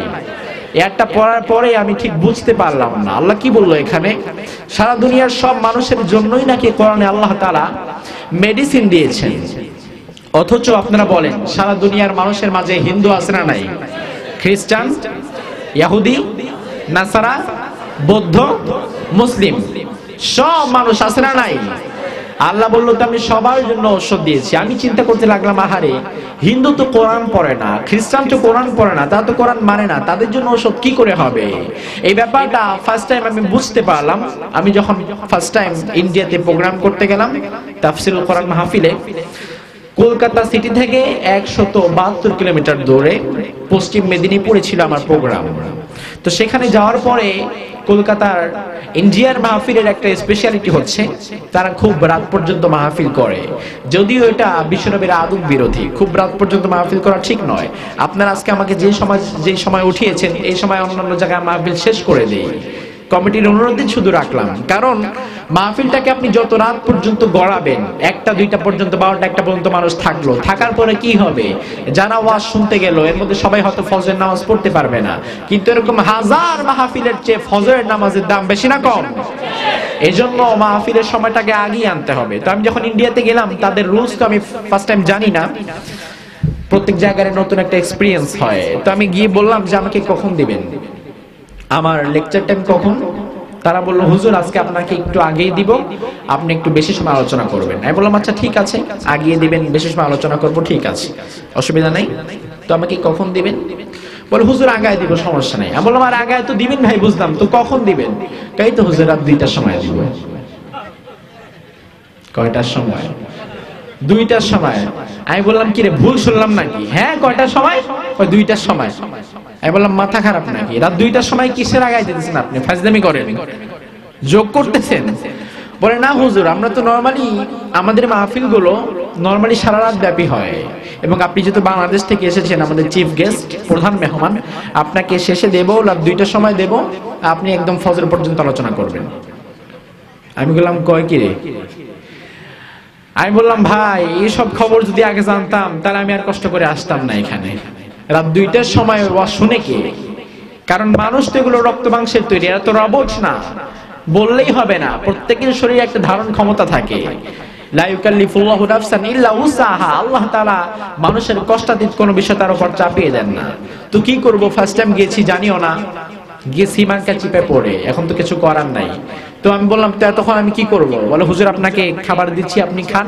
একটা পড়ার পরে আমি ঠিক বুঝতে পারলাম না আল্লাহ কি বললো এখানে। সারা দুনিয়ার সব মানুষের জন্যই নাকি কোরআনে আল্লাহ তাআলা মেডিসিন দিয়েছেন, অথচ আপনারা বলেন সারা দুনিয়ার মানুষের মাঝে হিন্দু আছে না নাই? খ্রিস্টান, ইহুদি, নাসারা, বৌদ্ধ, মুসলিম, সব মানুষ আছে না নাই? আল্লাহ বললো তো আমি সবার জন্য ঔষধ দিয়েছি। আমি চিন্তা করতে লাগলাম, আহারে হিন্দু তো কোরআন পড়ে না, খ্রিস্টান তো কোরআন পড়ে না, তারা তো কোরআন মানে না, তাদের জন্য ঔষধ কি করে হবে? এই ব্যাপারটা ফার্স্ট টাইম আমি বুঝতে পারলাম আমি যখন ফার্স্ট টাইম ইন্ডিয়াতে প্রোগ্রাম করতে গেলাম তাফসীরুল কোরআন মাহফিলে। কলকাতা সিটি থেকে 172 কিলোমিটার দূরে পশ্চিম মেদিনীপুরে ছিল আমার প্রোগ্রাম। তো সেখানে যাওয়ার পরে কলকাতার ইন্ডিয়ার মাহফিলের একটা স্পেশালিটি হচ্ছে তারা খুব রাত পর্যন্ত মাহফিল করে, যদিও এটা বিশ্বনবীর আদব বিরোধী। খুব রাত পর্যন্ত মাহফিল করা ঠিক নয়। আপনারা আজকে আমাকে যে সময় উঠিয়েছেন, এই সময় অন্যান্য জায়গায় মাহফিল শেষ করে দেই। কমিটির অনুরোধে শুধু রাখলাম, কারণ মাহফিলটাকে আপনি যত রাত পর্যন্ত গড়াবেন, 1টা 2টা পর্যন্ত, 12টা 1টা পর্যন্ত মানুষ থাকলো, থাকার পরে কি হবে? যারা ওয়াজ শুনতে গেল এর মধ্যে সবাই হয়তো ফজরের নামাজ পড়তে পারবে না, কিন্তু এরকম হাজার মাহফিলের চেয়ে ফজরের নামাজের দাম বেশি না কম? এই জন্য মাহফিলের সময়টাকে আগিয়ে আনতে হবে। তো আমি যখন ইন্ডিয়াতে গেলাম, তাদের রুলস তো আমি ফার্স্ট টাইম জানি না, প্রত্যেক জায়গায় নতুন একটা এক্সপিরিয়েন্স হয়। তো আমি গিয়ে বললাম যে আমাকে কখন দিবেন, আমার লেকচার টাইম কখন? তারা বললো হুজুর আজকে আপনাকে একটু আগিয়ে দিব, আপনি একটু বেশি সময় আলোচনা করবেন। আমি বললাম আচ্ছা ঠিক আছে, আগিয়ে দিবেন, বেশি সময় আলোচনা করব, ঠিক আছে, অসুবিধা নেই। তো আমাকে কখন দিবেন? বলে হুজুর আগায় দিব, সমস্যা নেই। আমি বললাম আর আগায় তো দিবেন ভাই, বুঝলাম, তো কখন দিবেন? তাই তো হুজুর রাত 2টার সময় দিব। কয়টার সময়? 2টার সময়। আমি বললাম কি রে, ভুল শুনলাম নাকি? হ্যাঁ, কয়টার সময়? ওই 2টার সময়। আমি বললাম মাথা খারাপ নাকি? রাত 2টার সময় কিসের আগায় দিতেছেন আপনি? ফাজলামি করেন, যোগ করতেছেন? বলে না হুজুর, আমরা তো নরমালি আমাদের মাহফিল গুলো নরমালি সারা রাত ব্যাপী হয়, এবং আপনি যেহেতু বাংলাদেশ থেকে এসেছেন, আমাদের চিফ গেস্ট, প্রধান মেহমান, আপনাকে শেষে দেবো, রাত 2টার সময় দেবো, আপনি একদম ফজর পর্যন্ত আলোচনা করবেন। আমি বললাম কয় কি রে? আমি বললাম ভাই এইসব খবর যদি আগে জানতাম তাহলে আমি আর কষ্ট করে আসতাম না এখানে। রাত 2টার সময় ওয়াজ শুনে কে? কারণ মানুষ তো এগুলো রক্ত মাংসের তৈরি, এরা তো রবট না, বললেই হবে না। প্রত্যেকের শরীরে একটা ধারণ ক্ষমতা থাকে। লা ইউকাল্লিফুল্লাহু নাফসান ইল্লা উসআহা। আল্লাহ তাআলা মানুষের কষ্টাতীত কোনো বিষয় তার উপর চাপিয়ে দেন না। তো কি করব, ফার্স্ট টাইম গেছি, জানিও না, গেছি মার্কা চিপে পড়ে, এখন তো কিছু করার নাই। তো আমি বললাম তো তখন আমি কি করব? বলে হুজুর আপনাকে খাবার দিচ্ছি, আপনি খান,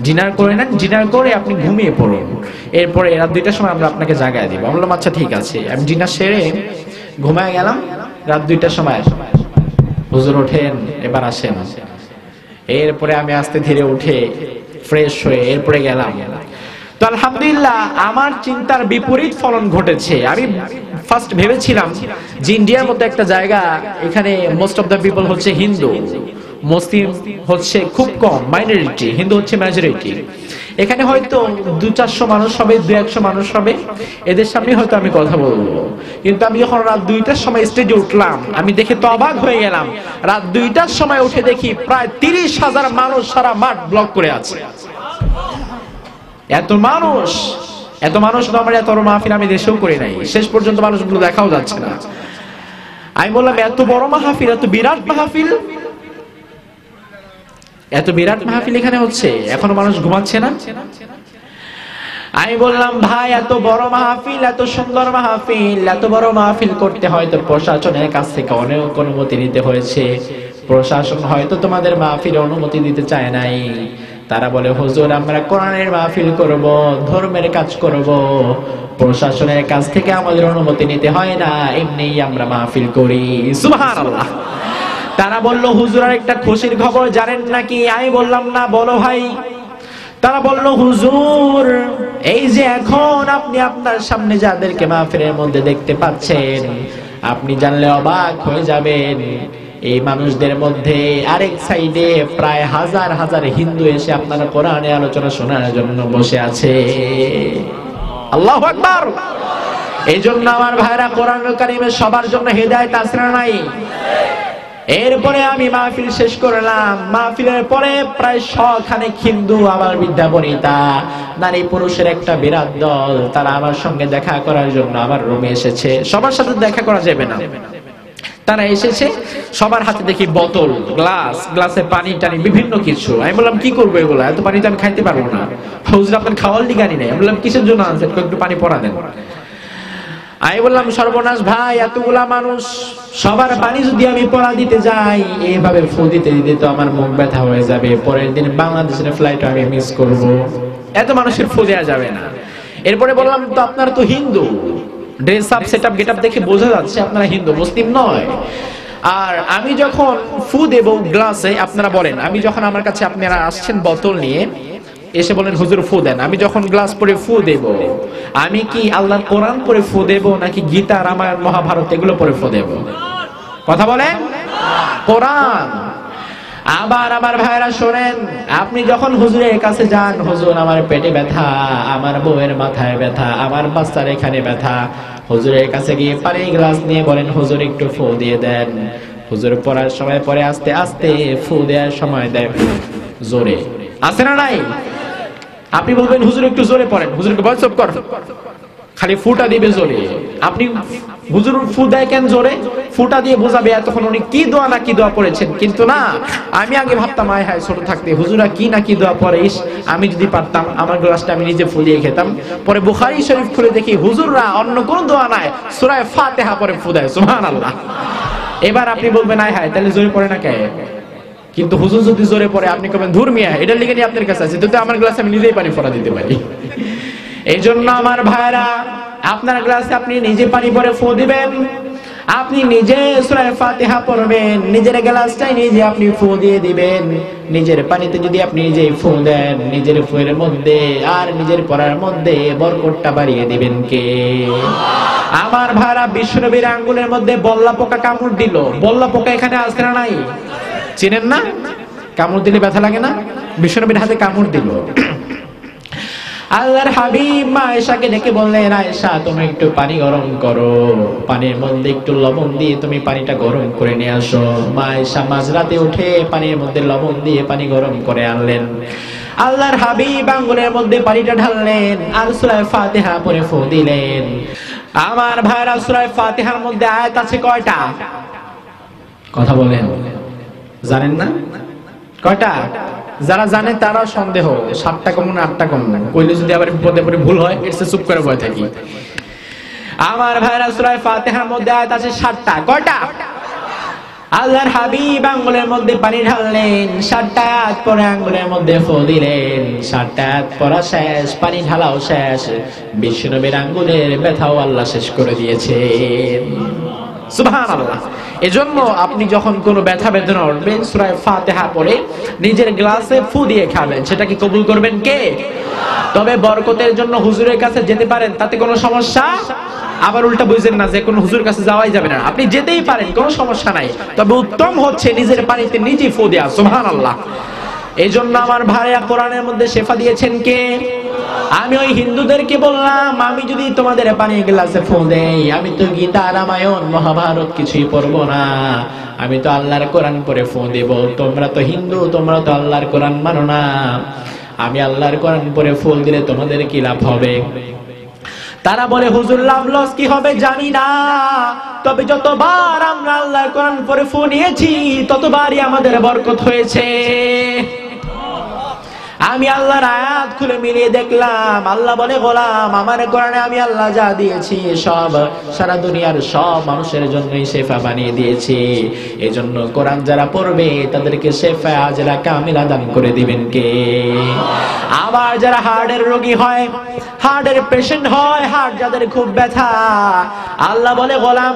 ডিনার করে নেন, ডিনার করে আপনি ঘুমিয়ে পড়ুন, এরপরে রাত 2টার সময় আমরা আপনাকে জাগায় দিব। আমি বললাম আচ্ছা ঠিক আছে। আমি ডিনার সেরে ঘুমায় গেলাম। রাত 2টার সময় হুজুর ওঠেন, এবার আসেন। এরপরে আমি আস্তে ধীরে উঠে ফ্রেশ হয়ে এরপরে গেলাম। তো আলহামদুলিল্লাহ আমার চিন্তার বিপরীত ফলন ঘটেছে। আমি ফার্স্ট ভেবেছিলাম যে ইন্ডিয়ার মতো একটা জায়গা, এখানে মোস্ট অফ দ্য পিপল হচ্ছে হিন্দু, মুসলিম হচ্ছে খুব কম, মাইনরিটি, হিন্দু হচ্ছে মেজরিটি। এখানে হয়তো 200-400 মানুষ হবে, 200-100 মানুষ হবে, এদের সামনে হয়তো আমি কথা বলবো। কিন্তু আমি যখন রাত 2টার সময় স্টেজে উঠলাম, আমি দেখে তো অবাক হয়ে গেলাম। রাত 2টার সময় উঠে দেখি প্রায় 30,000 মানুষ সারা মাঠ ব্লক করে আছে। এত মানুষ, এত মানুষ তো আমার এত বড় মাহফিল আমি দেশেও করি নাই, শেষ পর্যন্ত মানুষগুলো দেখাও যাচ্ছে না। আমি বললাম এত বড় মাহফিল, এত বিরাট মাহফিল, এত বিরাট মাহফিল এখানে হচ্ছে, এখনো মানুষ ঘুমাচ্ছে না। আমি বললাম ভাই এত বড় মাহফিল, এত সুন্দর মাহফিল, এত বড় মাহফিল করতে হয়তো প্রশাসনের কাছ থেকে অনেক অনুমতি নিতে হয়েছে, প্রশাসন হয়তো তোমাদের মাহফিলে অনুমতি দিতে চায় নাই। তারা বলে হুজুর আমরা কোরআনের মাহফিল করব, ধর্মের কাজ করব, প্রশাসনের কাছ থেকে আমাদের অনুমতি নিতে হয় না, এমনিই আমরা মাহফিল করি। সুবহানাল্লাহ। তারা বলল হুজুর আর একটা খুশির খবর জানেন নাকি? আমি বললাম না, বলো ভাই। তারা বলল হুজুর এই যে এখন আপনি আপনার সামনে যাদেরকে মাহফিলের মধ্যে দেখতে পাচ্ছেন, আপনি জানলে অবাক হয়ে যাবেন, এই মানুষদের মধ্যে আরেক সাইডে প্রায় হাজার হাজার হিন্দু এসে আপনার কোরআনে আলোচনা শোনার জন্য বসে আছে। আল্লাহু আকবার। এই জন্য আমার ভাইরা কোরআনুল কারীমে সবার জন্য হেদায়েত আছে না নাই? এরপরে আমি মাহফিল শেষ করলাম। মাহফিলের পরে প্রায় 100 খানেক হিন্দু, আবার বৃদ্ধা বনিতা, নারী পুরুষের একটা বিরাট দল, তারা আমার সঙ্গে দেখা করার জন্য আমার রুমে এসেছে। সবার সাথে দেখা করা যাবে না, তারা এসেছে, সবার হাতে দেখি বোতল, গ্লাস, গ্লাসে পানি টানি বিভিন্ন কিছু। আমি বললাম কি করবো এগুলো, এত পানি তো আমি খাইতে পারবো না। হুজুর আপনার খাওয়ার লিগানি নেই। আমি বললাম কিসের জন্য আনছেন, একটু পানি পড়া দেন। আমি বললাম সর্বনাশ ভাই, এতগুলা মানুষ সবার পানি যদি আমি পড়া দিতে যাই, এইভাবে ফু দিতে দিতে তো আমার মুখ ব্যথা হয়ে যাবে, পরের দিন বাংলাদেশের ফ্লাইট আমি মিস করব, এত মানুষের ফু দেওয়া যাবে না। এরপরে বললাম তো আপনারা তো Hindu, dress up setup getup দেখে বোঝা যাচ্ছে আপনারা হিন্দু, মুসলিম নয়। আর আমি যখন ফু দেব গ্লাসে, আপনারা বলেন, আমি যখন আমার কাছে আপনারা আসছেন বোতল নিয়ে, এসে বলেন হুজুর ফু দেন, আমি যখন গ্লাস পরে ফু দেব, আমি কি আল্লাহর কোরআন পরে ফু দেব নাকি গীতা, রামায়ণ, মহাভারত এগুলো পরে ফু দেব? কথা বলেন। কোরআন। আবার আমার ভাইরা শোনেন, আপনি যখন হুজুরের কাছে যান, হুজুর আমার পেটে ব্যথা, আমার বউয়ের মাথায় ব্যথা, আমার বাচ্চার এখানে ব্যথা, হুজুরের কাছে গিয়ে পানির গ্লাস নিয়ে বলেন হুজুর একটু ফু দিয়ে দেন। হুজুর পড়ার সময় পরে আস্তে আস্তে, ফু দেওয়ার সময় দেয় জোরে। আছে না নাই? আপনি বলবেন হুজুর একটু জোরে পড়েন, হুজুরকে বল চুপ কর, খালি ফুটা দিবে জোরে। আপনি হুজুর ফু দেয় কেন জোরে? ফুটা দিয়ে বোঝাবে এতক্ষণ উনি কি দোয়া না কি দোয়া পড়েছেন। কিন্তু না, আমি আগে ভাবতাম আয় হায় ছোট থাকতে হুজুরা কি না কি দোয়া পড়ে, ইস আমি যদি পারতাম, আমার গ্লাসটা আমি নিজে ফুলিয়ে খেতাম। পরে বুখারী শরীফ খুলে দেখি হুজুররা অন্য কোন দোয়া নাই, সূরা ফাতিহা পরে ফু দেয়। সুবহানাল্লাহ। এবার আপনি বলবেন আয় হায় তাহলে জোরে পড়ে না কে? কিন্তু হুজুর যদি জোরে পড়ে আপনি কবেন ধুর মিয়া, এটার লিগে নিয়ে আপনার কাছে আছে, তো আমার গ্লাসে আমি নিজেই পানি ফোড়া দিতে পারি। এই জন্য আমার ভাইরা, আপনার গ্লাসে আপনি নিজে পানি পরে ফু দিবেন, আপনি নিজে সূরা ফাতিহা পড়বেন, নিজের গ্লাসটাই নিজে আপনি ফু দিয়ে দিবেন। নিজের পানিতে যদি আপনি নিজেই ফু দেন, নিজের ফুয়ের মধ্যে আর নিজের পড়ার মধ্যে বরকতটা বাড়িয়ে দিবেন কে? আমার ভাইরা, বিশ্বনবীর আঙ্গুলের মধ্যে বল্লা পোকা কামড় দিল। বল্লা পোকা এখানে আছে না নাই? চিনেন না? কামড় দিলে ব্যথা লাগে না? বিশ্বনবীর হাতে কামড় দিল। আল্লাহর হাবিব মা আয়েশাকে ডেকে বললেন, আয়েশা তুমি একটু পানি গরম করো, পানির মধ্যে একটু লবণ দিয়ে তুমি পানিটা গরম করে নিয়ে আসো। মা আয়েশা মাঝরাতে উঠে পানির মধ্যে লবণ দিয়ে পানি গরম করে আনলেন। আল্লাহর হাবিব আঙ্গুলের মধ্যে পানিটা ঢাললেন আর সূরা ফাতিহা পড়ে ফু দিলেন। আমার ভাইরা, সূরা ফাতিহার মধ্যে আয়াত আছে কয়টা? কথা বলেন, জানেন না? কয়টা? যারা জানে তারা সন্দেহ, 7টা কম না 8টা কম না, কইলে যদি আবার বিপদে পড়ে ভুল হয়, এর চেয়ে চুপ করে বসে থাকি। আমার ভাইরা, সূরা ফাতিহার মধ্যে আয়াত আছে 7টা। কয়টা? আল্লাহর হাবিব আঙ্গুলের মধ্যে পানি ঢাললেন, 7টা আয়াত পরে আঙ্গুলের মধ্যে ফু দিলেন, 7টা আয়াত পড়া শেষ, পানি ঢালাও শেষ, বিশ্বনবীর আঙ্গুলের ব্যথাও আল্লাহ শেষ করে দিয়েছেন। সুবহানাল্লাহ। এজন্য আপনি যখন কোনো ব্যথা বেদনা উঠবেন, সূরা ফাতিহা পড়ে নিজের গ্লাসে ফু দিয়ে খাবেন, সেটা কি কবুল করবেন কে? তবে বরকতের জন্য হুজুরের কাছে যেতে পারেন, তাতে কোনো সমস্যা। আবার উল্টা বুঝেন না যে কোন হুজুর কাছে যাওয়াই যাবে না, আপনি যেতেই পারেন, কোনো সমস্যা নাই। তবে উত্তম হচ্ছে নিজের পানিতে নিজে ফু দেয়া। সুবহানাল্লাহ। এই জন্য আমার ভাইয়া কোরআনের মধ্যে শেফা দিয়েছেন কে? আমি ওই হিন্দুদেরকে বললাম, আমি যদি তোমাদের পানির গ্লাসে ফু দেই, আমি তো গীতা রামায়ণ মহাভারত কিছুই পড়বো না, আমি তো আল্লাহর কোরআন পড়ে ফু দেব। তোমরা তো হিন্দু, তোমরা তো আল্লাহর কোরআন মানো না, আমি আল্লাহর কোরআন পড়ে ফুল দিলে তোমাদের কি লাভ হবে? তারা বলে, হুজুর লাভ লস কি হবে জানি না, তবে যতবার আমরা আল্লাহর কোরআন পড়ে ফু নিয়েছি ততবারই আমাদের বরকত হয়েছে। আমি আল্লাহর আয়াত খুলে মিলিয়ে দেখলাম, আল্লাহ বলে, গোলাম আমার কোরআনে আমি আল্লাহ যা দিয়েছি সব সারা দুনিয়ার সব মানুষের জন্যই শেফা বানিয়ে দিয়েছি। এজন্য কোরআন যারা পড়বে তাদেরকে শেফা আজলা কামিলা দান করে দিবেন কে? আবার যারা হার্টের রোগী হয়, হার্টের পেশেন্ট হয়, হার্ট যাদের খুব ব্যথা, আল্লাহ বলে, গোলাম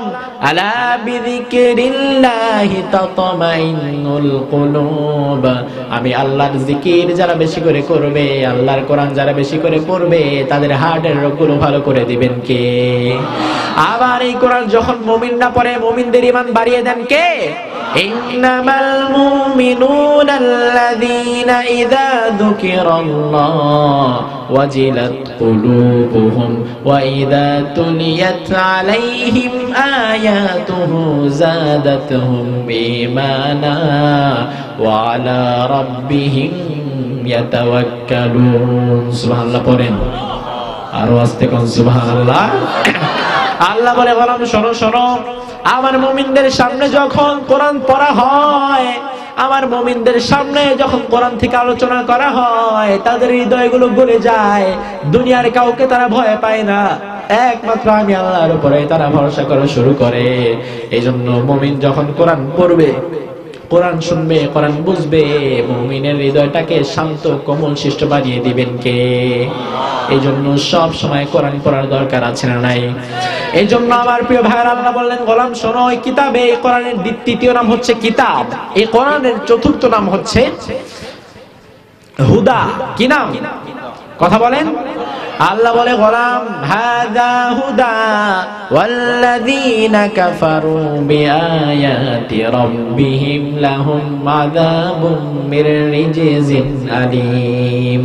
আলা বিযিকিরিল্লাহি তাতমাইন্নুল কুলুব, আমি আল্লাহর জিকির যারা বেশি করে করবে, আল্লাহর কোরআন যারা বেশি করে পড়বে, তাদের হার্টের রোগগুলো ভালো করে দিবেন কে? আবার এই কোরআন যখন মুমিনরা পড়ে, মুমিনদের ঈমান বাড়িয়ে দেন কে? ইন্নামাল মুমিনুনা আল্লাযীনা ইযা যুকিরাল্লাহ ওয়াজিলাত কুলুবুহুম ওয়া ইযা তুলিয়াত আলাইহিম আয়াতুহু যাদাতুহুম ঈমানা ওয়া আলা রাব্বিহিম ইয়াতাওয়াক্কালুন। সুবহানাল্লাহ পড়েন, আরো আস্তে কোন সুবহানাল্লাহ। আল্লাহ বলে, গোলাম শোনো শোনো, আমার মুমিনদের সামনে যখন কোরআন পড়া হয়, আমার মুমিনদের সামনে যখন কোরআন থেকে আলোচনা করা হয়, তাদের হৃদয়গুলো গলে যায়, দুনিয়ার কাউকে তারা ভয় পায় না, একমাত্র আমি আল্লাহর উপরে তারা ভরসা করা শুরু করে। এইজন্য মুমিন যখন কোরআন পড়বে, কোরআন শুনবে, কোরআন বুঝবে, মুমিনের হৃদয়টাকে শান্ত কোমল শিষ্ট বানিয়ে দিবেন কে? এই জন্য সব সময় কোরআন পড়ার দরকার আছে না নাই? এই জন্য আমার প্রিয় ভাইরা, আল্লাহ বললেন, গোলাম শোনো, এই কিতাবে, এই কোরআনের তৃতীয় নাম হচ্ছে কিতাব, এই কোরআনের চতুর্থ নাম হচ্ছে হুদা। কি নাম? কথা বলেন। আল্লাহ বলে, গোলাম হাদা হুদা ওয়াল্লাযীনা কাফারু বিআয়াতি রাব্বিহিম লাহুম আযাবুম মির রিজজিন আলীম।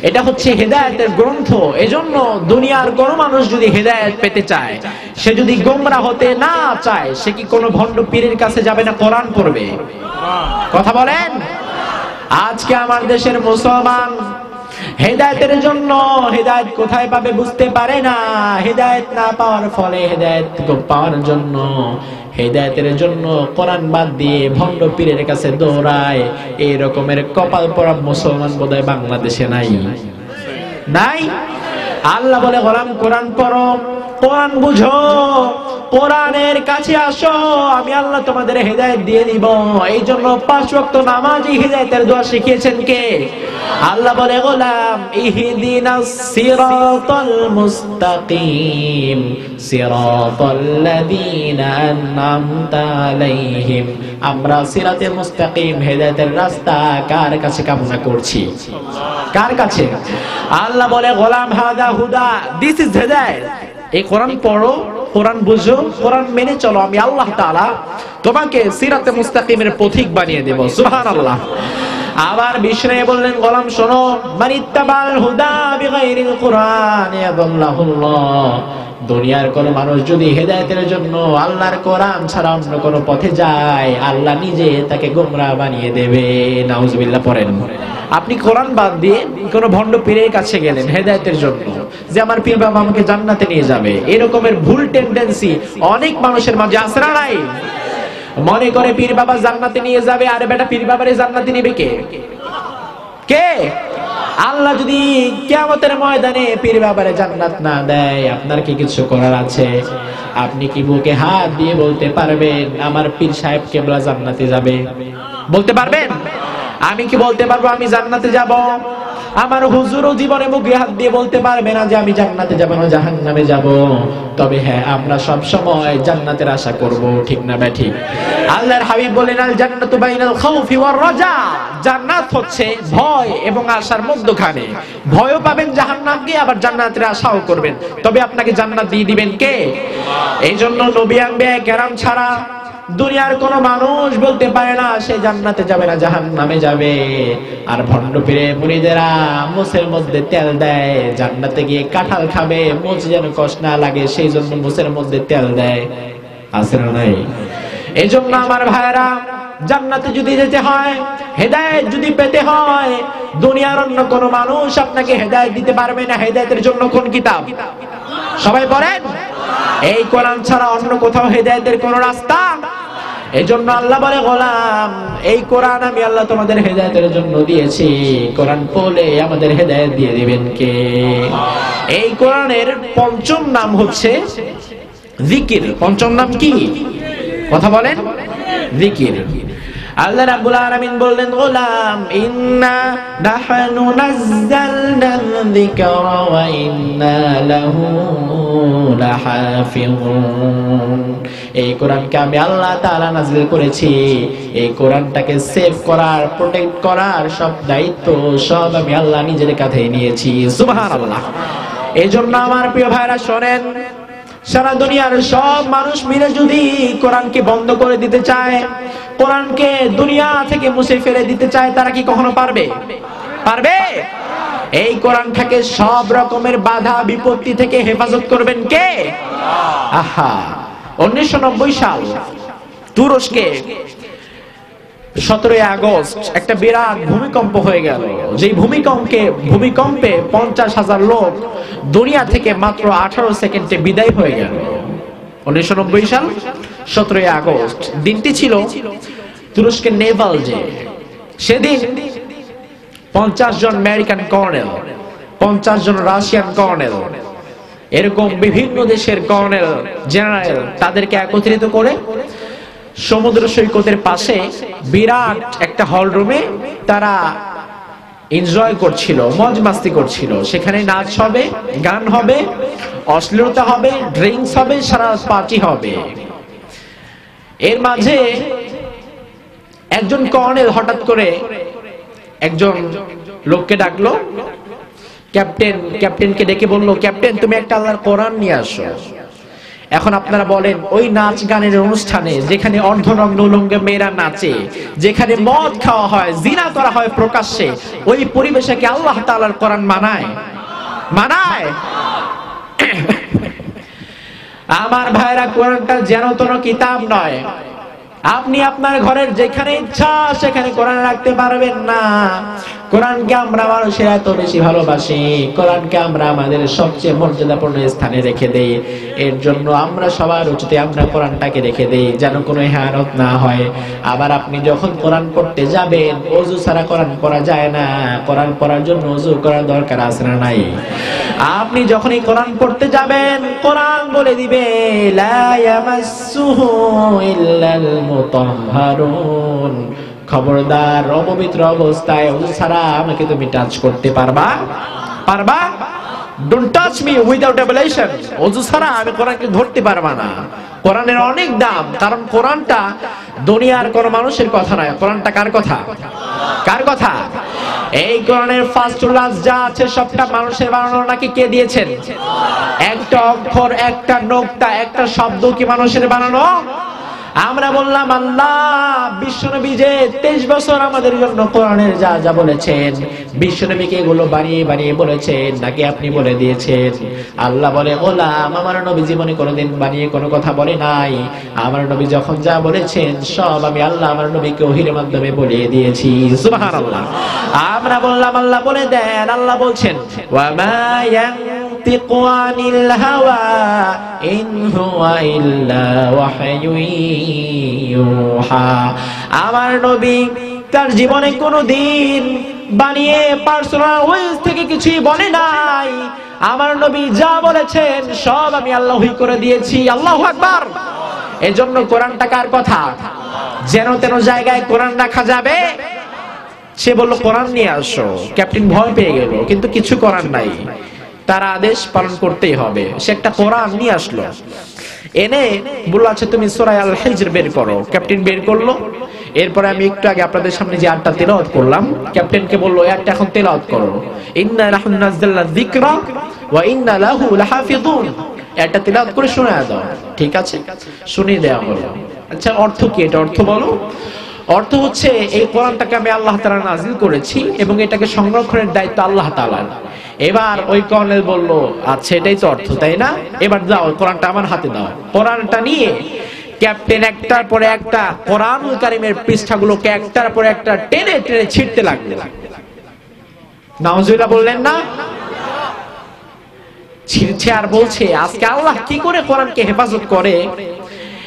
এটা হচ্ছে হেদায়েতের গ্রন্থ। এজন্য দুনিয়ার কোন মানুষ যদি হেদায়েত পেতে চায়, সে যদি গোমরা হতে না চায়, সে কি কোনো ভণ্ড পীরের কাছে যাবে না কোরআন পড়বে? কথা বলেন। আজকে আমার দেশের মুসলমান হেদায়েতের জন্য হেদায়েত কোথায় পাবে বুঝতে পারে না। হেদায়েত না পাওয়ার ফলে হেদায়েত পাওয়ার জন্য, হেদায়েতের জন্য কোরআন বাদ দিয়ে ভণ্ড পীরের কাছে দৌড়ায়। এই রকমের কপাল পড়া মুসলমান বোধহয় বাংলাদেশে নাই, নাই। আল্লাহ বলে, গোলাম কোরআন পড়ো, কোরআন বুঝো, কোরআনের কাছে আসো, আমি আল্লাহ তোমাদের হেদায়েত দিয়ে দিব। এই জন্য 5 ওয়াক্ত নামাজই হেদায়েতের দোয়া শিখিয়েছেন কে? আল্লাহ বলে, গোলাম ইহদিনাস সিরাতাল মুস্তাকিম সিরাতাল্লাযীনা আন'আমতা আলাইহিম। আমরা সিরাতে মুস্তাকিম, হেদায়েতের রাস্তা কার কাছে কামনা করছি? কার কাছে? আল্লাহ বলে, গোলাম হাদা হুদা, দিস ইজ হেদায়েত। এই কোরআন পড়ো, কোরআন বুঝো, কোরআন মেনে চলো, আমি আল্লাহ তাআলা তোমাকে সিরাতে মুস্তাকিমের পথিক বানিয়ে দেব। সুবহানাল্লাহ। আবার বিষ্ণু বললেন, গোলাম শোনো, মানিত্তাবাল হুদা বিগাইরিল কুরআন ইয়াদাল্লাহুল্লাহ। দুনিয়ার কোন মানুষ যদি হেদায়েতের জন্য আল্লাহর কোরআন ছাড়া অন্য কোন পথে যায়, আল্লাহ নিজে তাকে গোমরা বানিয়ে দেবে। নাউজুবিল্লাহ পড়েন। আপনি কোরআন বাদ দিয়ে কোন ভণ্ড পীরের কাছে গেলেন হেদায়েতের জন্য, যে আমার পীর বাবা আমাকে জান্নাতে নিয়ে যাবে, এরকমের ভুল টেন্ডেন্সি অনেক মানুষের মাঝে আছে না নাই? মনে করে পীর বাবা জান্নাতে নিয়ে যাবে, আরে বেটা পীর বাবারে জান্নাতে নেবে কে? কে? আল্লাহ যদি কিয়ামতের ময়দানে পীর বাবারে জান্নাত না দেয়, আপনার কি কিছু করার আছে? আপনি কি বুকে হাত দিয়ে বলতে পারবেন আমার পীর সাহেব কেবলা জান্নাতে যাবে? বলতে পারবেন? আমি কি বলতে পারবো আমি জান্নাতে যাব? আমার হুজুরও জীবনে মুখে হাত দিয়ে বলতে পারবে না যে আমি জান্নাতে যাব না জাহান্নামে যাব। তবে হ্যাঁ, আমরা সব সময় জান্নাতের আশা করব, ঠিক না ভাই? ঠিক। আল্লাহর হাবিব বলেন, আল জান্নাতু বাইনাল খাউফি ওয়ার রাজা। জান্নাত হচ্ছে ভয় এবং আশার মধ্যখানে। ভয়ও পাবেন জাহান্নামকে, আবার জান্নাতের আশাও করবেন। তবে আপনাকে জান্নাত দিয়ে দিবেন কে? এই জন্য নবী আম্বিয়া কেরাম ছাড়া দুনিয়ার কোন মানুষ বলতে পারে না সে জান্নাতে যাবে না জাহান্নামে যাবে। আর ভণ্ড পীরে মুরিদেরা মুছের মধ্যে তেল দেয়, জান্নাতে গিয়ে কাঁঠাল খাবে, মুছ যেন কষ্ট না লাগে সেই জন্য মুছের মধ্যে তেল দেয়। আছে না নাই? এই জন্য আমার ভাইরা, জান্নাতে যদি যেতে হয়, হেদায়েত যদি পেতে হয়, দুনিয়ার অন্য কোন মানুষ আপনাকে হেদায়েত দিতে পারবে না। হেদায়েতের জন্য কোন কিতাব? সবাই পড়েন। এই কোরআন ছাড়া অন্য কোথাও হেদায়েতের কোন রাস্তা? এই জন্য আল্লাহ বলে, গোলাম এই কোরআন আমি আল্লাহ তোমাদের হেদায়েতের জন্য দিয়েছি। কোরআন পড়লে আমাদের হেদায়েত দিয়ে দিবেন কে? এই কোরআনের পঞ্চম নাম হচ্ছে জিকির। পঞ্চম নাম কি? কথা বলেন। জিকির। আল্লাহ রাব্বুল আলামিন বললেন, গোলাম ইন্না নাহনু নাযালনাল যিকরা ওয়া ইন্না লাহু লাহাফিজুন। এই কোরআনকে আমি আল্লাহ তাআলা নাযিল করেছি। এই কোরআনটাকে সেভ করার, প্রোটেক্ট করার সব দায়িত্ব সব আমি আল্লাহ নিজের কাঁধে নিয়েছি। সুবহানাল্লাহ। এই জন্য আমার প্রিয় ভাইরা শোনেন, সারা দুনিয়ার সব মানুষ মিলে যদি কোরআনকে বন্ধ করে দিতে চায়, কোরআনকে দুনিয়া থেকে মুছে ফেলে দিতে চায়, তারা কি কখনো পারবে? পারবে? এই কোরআনটাকে সব রকমের বাধা বিপত্তি থেকে হেফাজত করবেন কে? আহা, 1990 সাল তুরস্কে 17 আগস্ট একটা বিরাট ভূমিকম্প হয়ে গেল। যে ভূমিকম্পে 50,000 লোক দুনিয়া থেকে মাত্র 18 সেকেন্ডে বিদায় হয়ে গেল। 1990 সাল 17 আগস্ট দিনটি ছিল তুরস্কের নেভাল ডে। সেদিন 50 জন আমেরিকান কর্নেল, 50 জন রাশিয়ান কর্নেল, এরকম বিভিন্ন দেশের কর্নেল, জেনারেল, তাদেরকে একত্রিত করে সমুদ্র সৈকতের পাশে বিরাট একটা হল রুমে তারা এনজয় করছিল, মজ মাস্তি করছিল। সেখানে নাচ হবে, গান হবে, অশ্লীলতা হবে, ড্রিঙ্কস হবে, সারা পার্টি হবে। এর মাঝে একজন কর্নেল হঠাৎ করে একজন লোককে ডাকলো, ক্যাপ্টেনকে ডেকে বলল, ক্যাপ্টেন তুমি একটা আল্লাহর কোরআন নিয়ে আসো। এখন আপনারা বলেন, ওই নাচ গানের অনুষ্ঠানে যেখানে অর্ধনগ্ন উলঙ্গে মেয়েরা নাচে, যেখানে মদ খাওয়া হয়, জিনা করা হয় প্রকাশ্যে, ওই পরিবেশে কি আল্লাহ তাআলার কোরআন মানায়? মানায়? আমার ভাইরা, কোরআনটা যেন তেন কিতাব নয়। আপনি আপনার ঘরের যেখানে ইচ্ছা সেখানে কোরআন রাখতে পারবেন না। কোরআনকে আমরা মানুষের এত বেশি ভালোবাসি, কোরআনকে আমরা আমাদের সবচেয়ে মর্যাদাপূর্ণ স্থানে রেখে দেই। এর জন্য আমরা সবার উচিতে আমরা কোরআনটাকে রেখে দেই, যেন কোনো ইহানত না হয়। আবার আপনি যখন কোরআন পড়তে যাবেন, ওযু ছাড়া কোরআন পড়া যায় না। কোরআন পড়ার জন্য ওযু করার দরকার আছে না নাই? আপনি যখনই কোরআন পড়তে যাবেন, কোরআন বলে দিবে লা ইয়ামাসসুহু ইল্লাল মুতাহহারুন। খবরদার, অপবিত্র অবস্থায় ওযু ছাড়া আমাকে তুমি টাচ করতে পারবা? পারবা? Don't touch me without ablution. ওযু ছাড়া আমি কোরআনকে ধরতে পারবা না। কোরআনের অনেক দাম, কারণ কোরআনটা দুনিয়ার কোন মানুষের কথা নয়। কোরআনটা কার কথা? কার কথা? এই কোরআনের ফার্স্ট টু লাস্ট যা আছে সবটা মানুষের বানানো নাকি কে দিয়েছেন? একটা অক্ষর, একটা নোক্তা, একটা শব্দ কি মানুষের বানানো? আমরা বললাম আল্লাহ বিশ্বনবী যে 23 বছর আমাদের জন্য কোরআনের যা যা বলেছেন, বিশ্বনবীকে এগুলো বানিয়ে বানিয়ে বলেছেন নাকি আপনি বলে দিয়েছেন? আল্লাহ বলে, গোলাম আমার নবী জীবনে কোনোদিন বানিয়ে কোনো কথা বলে নাই। আমার নবী যখন যা বলেছেন সব আমি আল্লাহ আমার নবীকে ওহীর মাধ্যমে বলিয়ে দিয়েছি। সুবহানাল্লাহ। আমরা বললাম আল্লাহ বলে দেন। আল্লাহ বলছেন, ওয়া মা ইয়ানতিকু আনিল হাওয়া ইন হুয়া ইল্লা ওয়াহয়ুন ইউহা। আমার নবী তার জীবনে কোনোদিন বানিয়ে পার্সোনাল ওয়েজ থেকে কিছুই বলে নাই। আমার নবী যা বলেছেন সব আমি আল্লাহই করে দিয়েছি। আল্লাহু আকবার। এজন্য কোরআনটা কার কথা? যেন তেন জায়গায় কোরআন রাখা যাবে? সে বলল কোরআন নিয়ে আসো। ক্যাপ্টেন ভয় পেয়ে গেল, কিন্তু কিছু করার নাই, তার আদেশ পালন করতেই হবে। সে একটা কোরআন নিয়ে আসলো, এনে বলল আচ্ছা তুমি সূরা আল হিজর বের করো। ক্যাপ্টেন বের করলো। এরপরে আমি একটু আগে আপনাদের সামনে যে আয়াতটা তেলাওয়াত করলাম, ক্যাপ্টেনকে বলল আয়াতটা এখন তেলাওয়াত করো। ইন্না নাহনু নাযালনা যিকরা ওয়া ইন্না লাহু লাহাফিযুন। এটা তেলাওয়াত করে শোনায় দাও। ঠিক আছে, শুনিয়ে দেওয়া হলো। আচ্ছা অর্থ কি? এটা অর্থ বলো। অর্থ হচ্ছে এই কোরআনটাকে আমি আল্লাহ তাআলা নাযিল করেছি এবং এটাকে সংরক্ষণের দায়িত্ব আল্লাহ তাআলার। এবার ওই কর্নেল বলল আচ্ছা এটাই তো অর্থ, তাই না? এবার দাও কোরআনটা আমার হাতে দাও। কোরআনটা নিয়ে ক্যাপ্টেন একটার পরে একটা কোরআনুল কারীমের পৃষ্ঠাগুলোকে একটার পরে একটা টেনে টেনে ছিঁড়তে লাগলো। নাউজুবিল্লাহ বললেন না? ছিঁড়ছে আর বলছে আজকে আল্লাহ কি করে কোরআনকে হেফাজত করে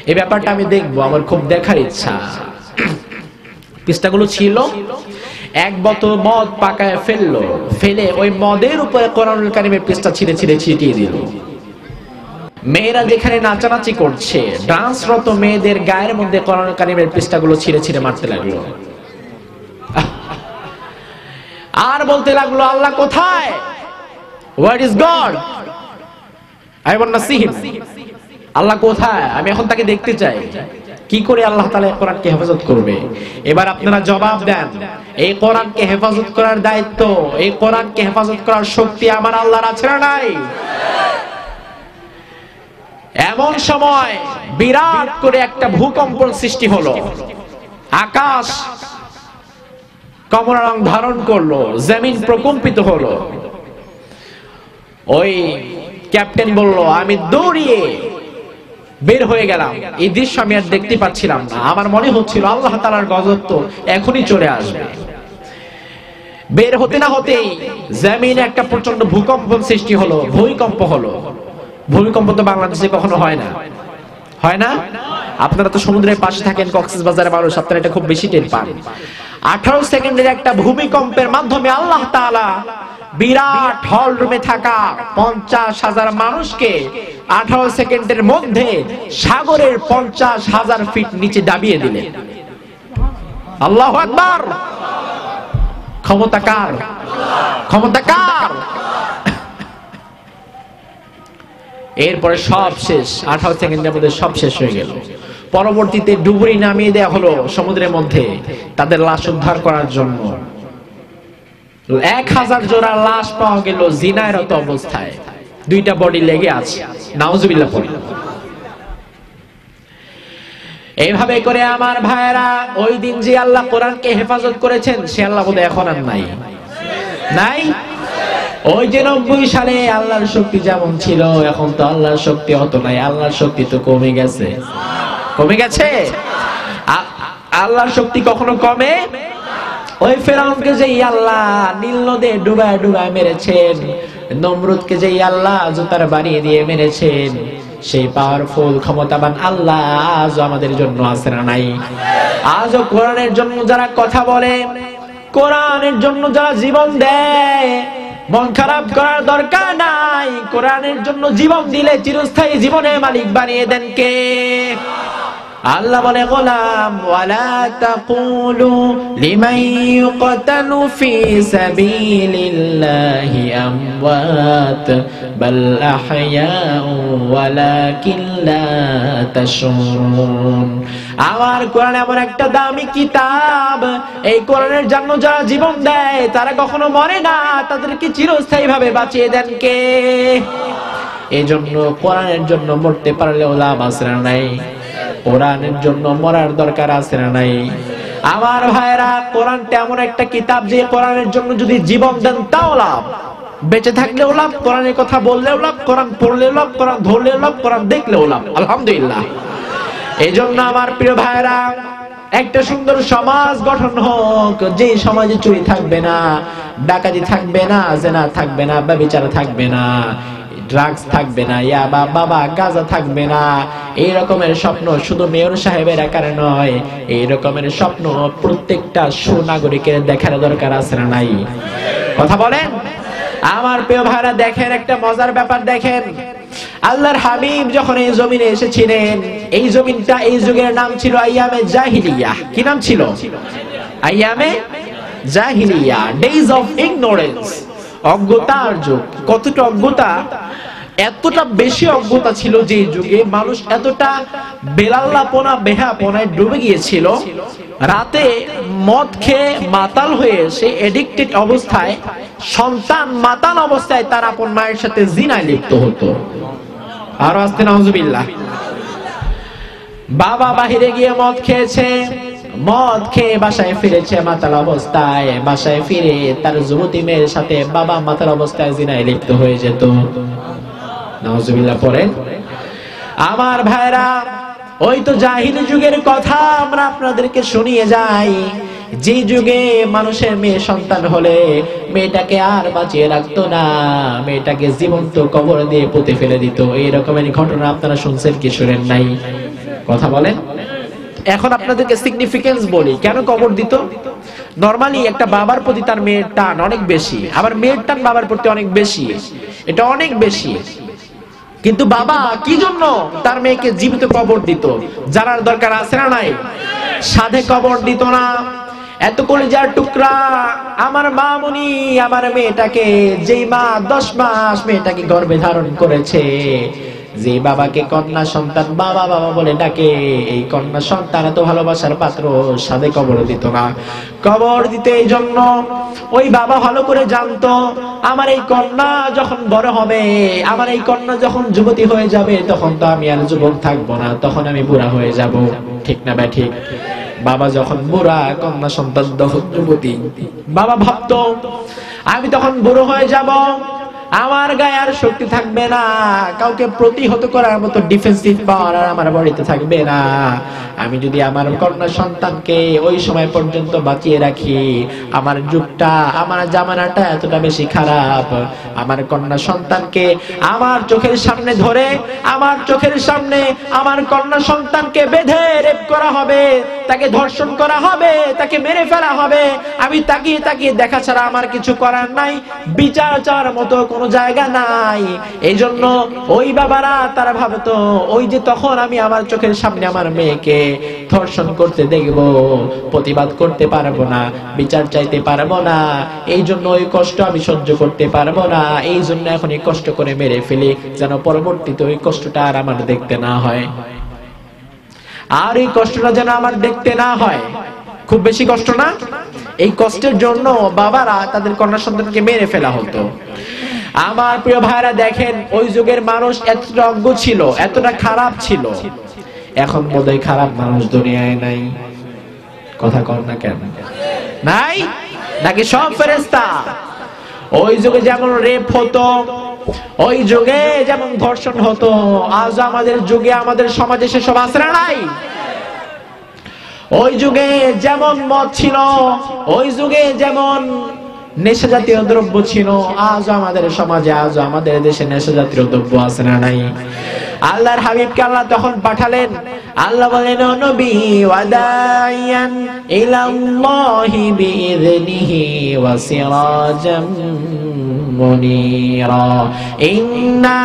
এই ব্যাপারটা আমি দেখবো, আমার খুব দেখার ইচ্ছা। পৃষ্ঠাগুলো ছিল, এক বোতল মদ পাকায় ফেললো, ফেলে ওই মদের উপরে কোরআনুল কারীমের পৃষ্ঠা ছিঁড়ে ছিঁড়ে ছিটিয়ে দিল। মেয়েরা যেখানে নাচানাচি করছে, ডান্সরত মেয়েদের গায়ের মধ্যে কোরআনুল কারীমের পৃষ্ঠাগুলো ছিঁড়ে ছিঁড়ে মারতে লাগলো। আর বলতে লাগলো আল্লাহ কোথায়? What is God? I want to see him. আল্লাহ কোথায়? আমি এখন তাকে দেখতে চাই। কি করে আল্লাহ তাআলা কোরআনকে হেফাজত করবে? এবার আপনারা জবাব দেন। এই কোরআনকে হেফাজত করার দায়িত্ব, এই কোরআনকে হেফাজত করার শক্তি আমার আল্লাহর আছে না নাই? এমন সময় বিরাট করে একটা ভূকম্পন সৃষ্টি হলো। আকাশ কমলা রং ধারণ করলো, জমিন প্রকম্পিত হলো। ওই ক্যাপ্টেন বলল আমি দৌড়িয়ে বের হয়ে গেলাম। এই দৃশ্য আমি আর দেখতে পাচ্ছিলাম না। আমার মনে হচ্ছিল আল্লাহ তাআলার গজব তো এখনই চলে আসবে। বের হতে না হতেই জমিনে একটা প্রচন্ড ভূকম্পন সৃষ্টি হলো, ভূমিকম্প হলো। ভূমিকম্প তো বাংলাদেশে কখনো হয় না, হয় না? আপনারা তো সমুদ্রের পাশে থাকেন, কক্সবাজারের মানুষ, আপনারা এটা খুব বেশি টের পান। 18 সেকেন্ডের একটা ভূমিকম্পের মাধ্যমে আল্লাহ তাআলা বিরাট হল রুমে থাকা 50,000 মানুষকে 18 সেকেন্ডের মধ্যে সাগরের 50,000 ফিট নিচে দাবিয়ে দিলেন। আল্লাহু আকবার। ক্ষমতা কার? ক্ষমতা কার? এরপরে সব শেষ। 18 সেকেন্ডের মধ্যে সব শেষ হয়ে গেল। পরবর্তীতে ডুবুরি নামিয়ে দেওয়া হলো সমুদ্রের মধ্যে তাদের লাশ উদ্ধার করার জন্য। 1000 জোড়া লাশ পাওয়া গেল জিনায়রত অবস্থায়, দুইটা বডি লেগে আছে। নাউজুবিল্লাহ পড়ি। এইভাবে করে আমার ভাইরা ওই দিন যে আল্লাহ কোরআনকে হেফাজত করেছেন সে আল্লাহ বোধহয় এখন আর নাই। নাই? ওই যে 90 সালে আল্লাহর শক্তি যেমন ছিল এখন তো আল্লাহর শক্তি অত নাই। আল্লাহর শক্তি তো কমে গেছে। কমে গেছে? আল্লাহর শক্তি কখনো কমে? ওই ফেরাউনকে যে আল্লাহ নীল নদে ডুবায় ডুবায় মেরেছেন, নমরুদকে যে আল্লাহ জুতার বানিয়ে দিয়ে মেরেছেন, সেই পাওয়ারফুল ক্ষমতাবান আল্লাহ আজও আমাদের জন্য আছে না নাই? আজও কোরআনের জন্য যারা কথা বলে, কোরআনের জন্য যারা জীবন দেয়, মন খারাপ করার দরকার নাই। কোরআনের জন্য জীবন দিলে চিরস্থায়ী জীবনের মালিক বানিয়ে দেন কে? আল্লাহ বলে গোলাম ওয়ালা তাকুলু লিমান ইউকতালু ফি সাবিলিল্লাহি আমওয়াত বাল আহইয়াউ ওয়ালাকিন লা তাশউরুন। আমার কোরআন এমন একটা দামি কিতাব, এই কোরআনের জন্য যারা জীবন দেয় তারা কখনো মরে না, তাদেরকে চিরস্থায়ী ভাবে বাঁচিয়ে দেন কে? এজন্য কোরআনের জন্য মরতে পারলেও লাভ আছে না নাই? কোরআনের জন্য মরার দরকার আছে না নাই? আমার ভাইরা কোরআনটা এমন একটা কিতাব যে কোরআনের জন্য যদি জীবন দেন তাও লাভ, বেঁচে থাকলেও লাভ, কোরআনের কথা বললেও লাভ, কোরআন পড়লেও লাভ, কোরআন ধরলেও লাভ, কোরআন দেখলেও লাভ। আলহামদুলিল্লাহ। এই জন্য আমার প্রিয় ভাইরা একটা সুন্দর সমাজ গঠন হোক, যে সমাজে চুরি থাকবে না, ডাকাতি থাকবে না, জেনা থাকবে না, ব্যভিচার থাকবে না, ড্রাগস থাকবে না, ইয়াবা বাবা গাঁজা থাকবে না, এই রকমের স্বপ্ন শুধু মেয়র সাহেবের একার নয়, এই রকমের স্বপ্ন প্রত্যেকটা সুনাগরিকের দেখার দরকার আছে না নাই? কথা বলেন। আমার প্রিয় ভাইরা দেখেন একটা মজার ব্যাপার দেখেন, আল্লাহর হাবিব যখন এই জমিনে এসেছিলেন, এই জমিনটা এই যুগের নাম ছিল আইয়ামে জাহিলিয়া। কি নাম ছিল? আইয়ামে জাহিলিয়া, ডেজ অফ ইগনোরেন্স, অজ্ঞতার যুগ। কতটা অজ্ঞতা, এতটা বেশি অজ্ঞতা ছিল যে যুগে মানুষ এতটা বেলাল্লাপনা বেহাপনায় ডুবে গিয়েছিল, রাতে মদ খেয়ে মাতাল হয়ে সে এডিক্টেড অবস্থায়, সন্তান মাতাল অবস্থায় তার আপন মায়ের সাথে জিনায় লিপ্ত হতো। আর আস্তে নাউজুবিল্লাহ। বাবা বাহিরে গিয়ে মদ খেয়েছে, মদ খেয়ে বাসায় ফিরেছে মাতাল অবস্থায়, বাসায় ফিরে তার যুবতী মেয়ের সাথে বাবা মাতাল অবস্থায় জিনায় লিপ্ত হয়ে যেত। নাউজুবিল্লাহ পড়েন। আমার ভাইরা, ওই তো জাহিলি যুগের কথা আমরা আপনাদেরকে শুনিয়ে যাই, যে যুগে মানুষের মেয়ে সন্তান হলে মেয়েটাকে আর বাঁচিয়ে রাখতো না, মেয়েটাকে জীবন্ত কবর দিয়ে পুঁতে ফেলে দিত। এই রকমের ঘটনা আপনারা শুনছেন কি শুনেন নাই? কথা বলেন। এখন আপনাদেরকে সিগনিফিকেন্স বলি, কেন কবর দিত। নরমালি একটা বাবার প্রতি তার মেয়ের টান অনেক বেশি, আবার মেয়ের টান বাবার প্রতি অনেক বেশি, এটা অনেক বেশি। কিন্তু বাবা কি জন্য তার মেয়েকে জীবিত কবর দিত জানার দরকার আছে না নাই? সাধে কবর দিত না। এত কলিজার টুকরা আমার মামুনি আমার মেয়েটাকে, যেই মা 10 মাস মেয়েটাকে গর্ভে ধারণ করেছে, যে বাবাকে কন্যা সন্তান বাবা বাবা বলে ডাকে, এই কন্যা সন্তান এত ভালোবাসার পাত্র, সাধে কবর দিত না। কবর দিতে এই জন্য ওই বাবা ভালো করে জানতো, আমার এই কন্যা যখন বড় হবে, আমার এই কন্যা যখন যুবতী হয়ে যাবে, তখন তো আমি আর যুবক থাকবো না, তখন আমি বুড়া হয়ে যাব। ঠিক না ভাই? ঠিক। বাবা যখন বুড়া, কন্যা সন্তান তখন যুবতী। বাবা ভাবতো আমি তখন বুড়ো হয়ে যাব, আমার গায়ে আর শক্তি থাকবে না, কাউকে প্রতিহত করার মতো ডিফেন্সিভ পাওয়ার আর আমার বডিতে থাকবে না। আমি যদি আমার কন্যা সন্তানকে ওই সময় পর্যন্ত বাঁচিয়ে রাখি, আমার যুগটা আমার জামানাটা এতটা বেশি খারাপ, আমার কন্যা সন্তানকে আমার চোখের সামনে ধরে, আমার চোখের সামনে আমার কন্যা সন্তানকে বেঁধে রেপ করা হবে, তাকে ধর্ষণ করা হবে, তাকে মেরে ফেলা হবে। আমি তাকিয়ে তাকিয়ে দেখা ছাড়া আমার কিছু করার নাই, বিচার চাওয়ার মতো কোনো জায়গা নাই। এই জন্য ওই বাবারা তারা ভাবতো, ওই যে তখন আমি আমার চোখের সামনে আমার মেয়েকে ধর্ষণ করতে দেখবো, প্রতিবাদ করতে পারবো না, বিচার চাইতে পারবো না, এই জন্য ওই কষ্ট আমি সহ্য করতে পারবো না, এই জন্য এখন এই কষ্ট করে মেরে ফেলি, যেন পরবর্তীতে ওই কষ্টটা আর আমার দেখতে না হয়। আর এই কষ্টটা যেন আমার দেখতে না হয়। খুব বেশি কষ্ট না? এই কষ্টের জন্য বাবারা তাদের কন্যা সন্তানকে মেরে ফেলা হতো। আমার প্রিয় ভাইরা দেখেন, ওই যুগের মানুষ এতটা অজ্ঞ ছিল, এতটা খারাপ ছিল। এখন বোধহয় খারাপ মানুষ দুনিয়ায় নাই। কথা কর না কেন? নাই নাকি সব ফেরেশতা? ওই যুগে যেমন রেপ হতো, ওই যুগে যেমন ধর্ষণ হতো, আজ আমাদের যুগে আমাদের সমাজে সেসব আছে না নাই? ওই যুগে যেমন মদ ছিল, ওই যুগে যেমন নেশা জাতীয় দ্রব্য ছিল, আজ আমাদের সমাজে, আজ আমাদের দেশে নেশা জাতীয় দ্রব্য আছে না নাই? আল্লাহর হাবিবকে আল্লাহ তখন পাঠালেন, আল্লাহ বলেন, ও নবী, ওয়াদাইয়ান ইলাল্লাহি বিইযনিহি ওয়া সিরাজাম মুনীরা, ইন্না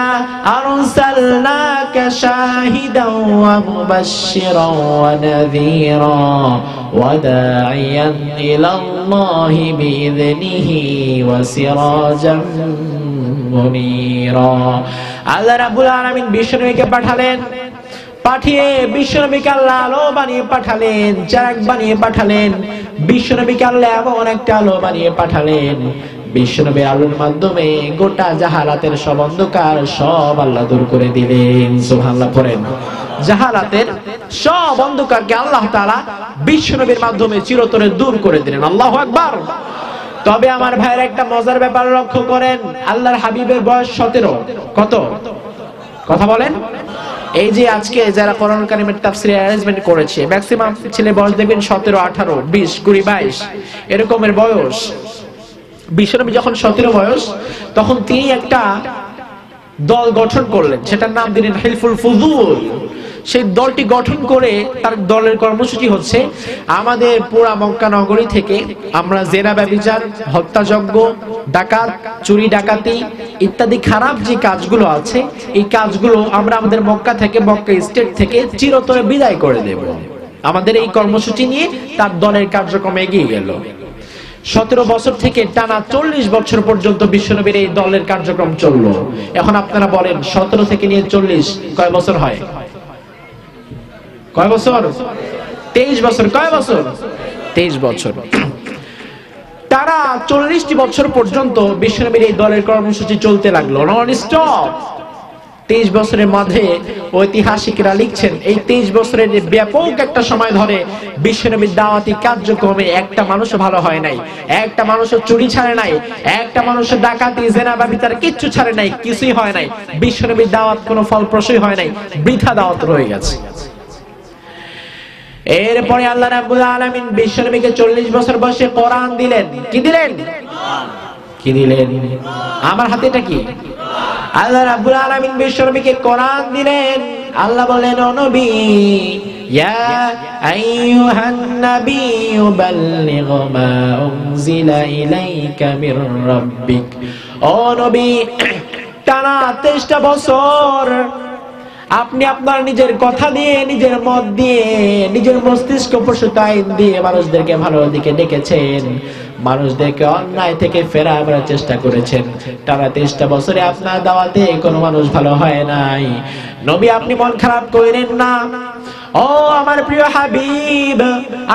আরসালনাকা শাহিদাও ওয়া মুবাশশিরাও ওয়া নাযীরা ওয়া দা'iয়ান ইলাল্লাহি বিইযনিহি ওয়া সিরাজাম মুনীরা। আল্লাহ রাব্বুল আলামিন বিশ্বনবীকে পাঠালেন, পাঠিয়ে বিশ্বনবীকে আল্লাহ আলো বানিয়ে পাঠালেন, চিরাগ বানিয়ে পাঠালেন। বিশ্বনবীকে আল্লাহ এমন একটা আলো বানিয়ে পাঠালেন, বিশ্বনবীর আলোর মাধ্যমে গোটা জাহালাতের সব অন্ধকার সব আল্লাহ দূর করে দিলেন। সুবহানাল্লাহ পড়েন। জাহালাতের সব অন্ধকারকে আল্লাহ তাআলা বিশ্বনবীর মাধ্যমে চিরতরে দূর করে দিলেন। আল্লাহু আকবার। তবে আমার ভাইয়ের একটা মজার ব্যাপার লক্ষ্য করেন, আল্লাহর হাবিবের বয়স 17। কত? কথা বলেন। এই যে আজকে যারা কোরআন কারীমের তাফসীরে অ্যারেঞ্জমেন্ট করেছে, ম্যাক্সিমাম ছেলে বয়স দেখবেন 17, 18, 20, 20, 22 এরকমের বয়স। বিশ্বনবী যখন 17 বয়স, তখন তিনি একটা দল গঠন করলেন, সেটার নাম দিলেন হিলফুল ফুজুল। সেই দলটি গঠন করে তার দলের কর্মসূচি হচ্ছে, আমাদের পুরা মক্কা নগরী থেকে আমরা জেনা ব্যভিচার, হত্যাযজ্ঞ, ডাকাত, চুরি ডাকাতি ইত্যাদি খারাপ যে কাজগুলো আছে, এই কাজগুলো আমরা আমাদের মক্কা থেকে, মক্কা স্টেট থেকে চিরতরে বিদায় করে দেব। আমাদের এই কর্মসূচি নিয়ে তার দলের কার্যক্রম এগিয়ে গেল। 17 বছর থেকে টানা 40 বছর পর্যন্ত বিশ্বনবীর এই দলের কার্যক্রম চললো। এখন আপনারা বলেন 17 থেকে নিয়ে 40 কয় বছর হয়? কয় বছর? 23 বছর। কয় বছর? 23 বছর। তারা 40টি বছর পর্যন্ত বিশ্বনবীর এই দলের কর্মসূচি চলতে লাগলো নন স্টপ। 23 বছরের মাঝে ঐতিহাসিকরা লিখছেন, এই 23 বছরের ব্যাপক একটা সময় ধরে বিশ্বনবীর দাওয়াতি কার্যক্রমে একটা মানুষও ভালো হয় নাই, একটা মানুষও চুরি ছাড়ে নাই, একটা মানুষও ডাকাতি, জেনা ব্যভিচার কিচ্ছু ছাড়ে নাই, কিছুই হয় নাই। বিশ্বনবীর দাওয়াত কোনো ফলপ্রসূ হয় নাই, বৃথা দাওয়াত রয়ে গেছে। এরপরে আল্লাহ রাব্বুল আলামিন বিশ্বনবীকে 40 বছর বয়সে কোরআন দিলেন। কি দিলেন? কি দিলেন? আমার হাতে এটা কি? আল্লাহ রাব্বুল আলামিন বিশ্বনবীকে কোরআন দিলেন। আল্লাহ বলেন, ও নবী, ইয়া আইয়ুহান নাবিয়্যু বাল্লিগ মা উনজিলা ইলাইকা মির রাব্বিক। ও নবী, টানা 23টা বছর আপনি আপনার নিজের কথা দিয়ে, নিজের মত দিয়ে, নিজের মস্তিষ্ক প্রসূত আইন দিয়ে মানুষদেরকে ভালোর দিকে ডেকেছেন, মানুষদেরকে অন্যায় থেকে ফেরাবার চেষ্টা করেছেন। টানা 23টা বছরে আপনার দাওয়াতে কোনো মানুষ ভালো হয় নাই। নবী, আপনি মন খারাপ করেন না। ও আমার প্রিয় হাবিব,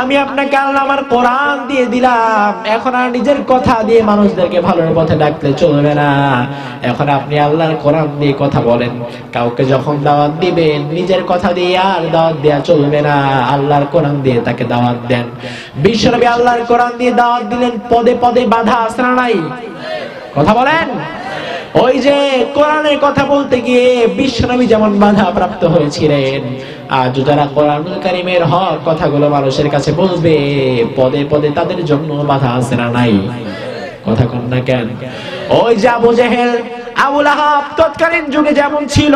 আমি আপনাকে আল্লাহ আমার কোরআন দিয়ে দিলাম, এখন আর নিজের কথা দিয়ে মানুষদেরকে ভালোর পথে ডাকতে চলবে না। এখন আপনি আল্লাহর কোরআন দিয়ে কথা বলেন। কাউকে যখন দাওয়াত দিবেন, নিজের কথা দিয়ে আর দাওয়াত দেয়া চলবে না, আল্লাহর কোরআন দিয়ে তাকে দাওয়াত দেন। বিশ্বনবী আল্লাহর কোরআন দিয়ে দাওয়াত দিলেন, পদে পদে বাধা আছে না নাই? কথা বলেন। ওই যে কোরআনের কথা বলতে গিয়ে বিশ্বনবী যেমন বাধা প্রাপ্ত হয়েছিলেন, আজ যারা কোরআনুল কারীমের হক কথাগুলো মানুষের কাছে বলবে, পদে পদে তাদের জন্য বাধা আছে না নাই? কথা কন না কেন? ওই যে আবু জেহেল, আবু লাহাব তৎকালীন যুগে যেমন ছিল,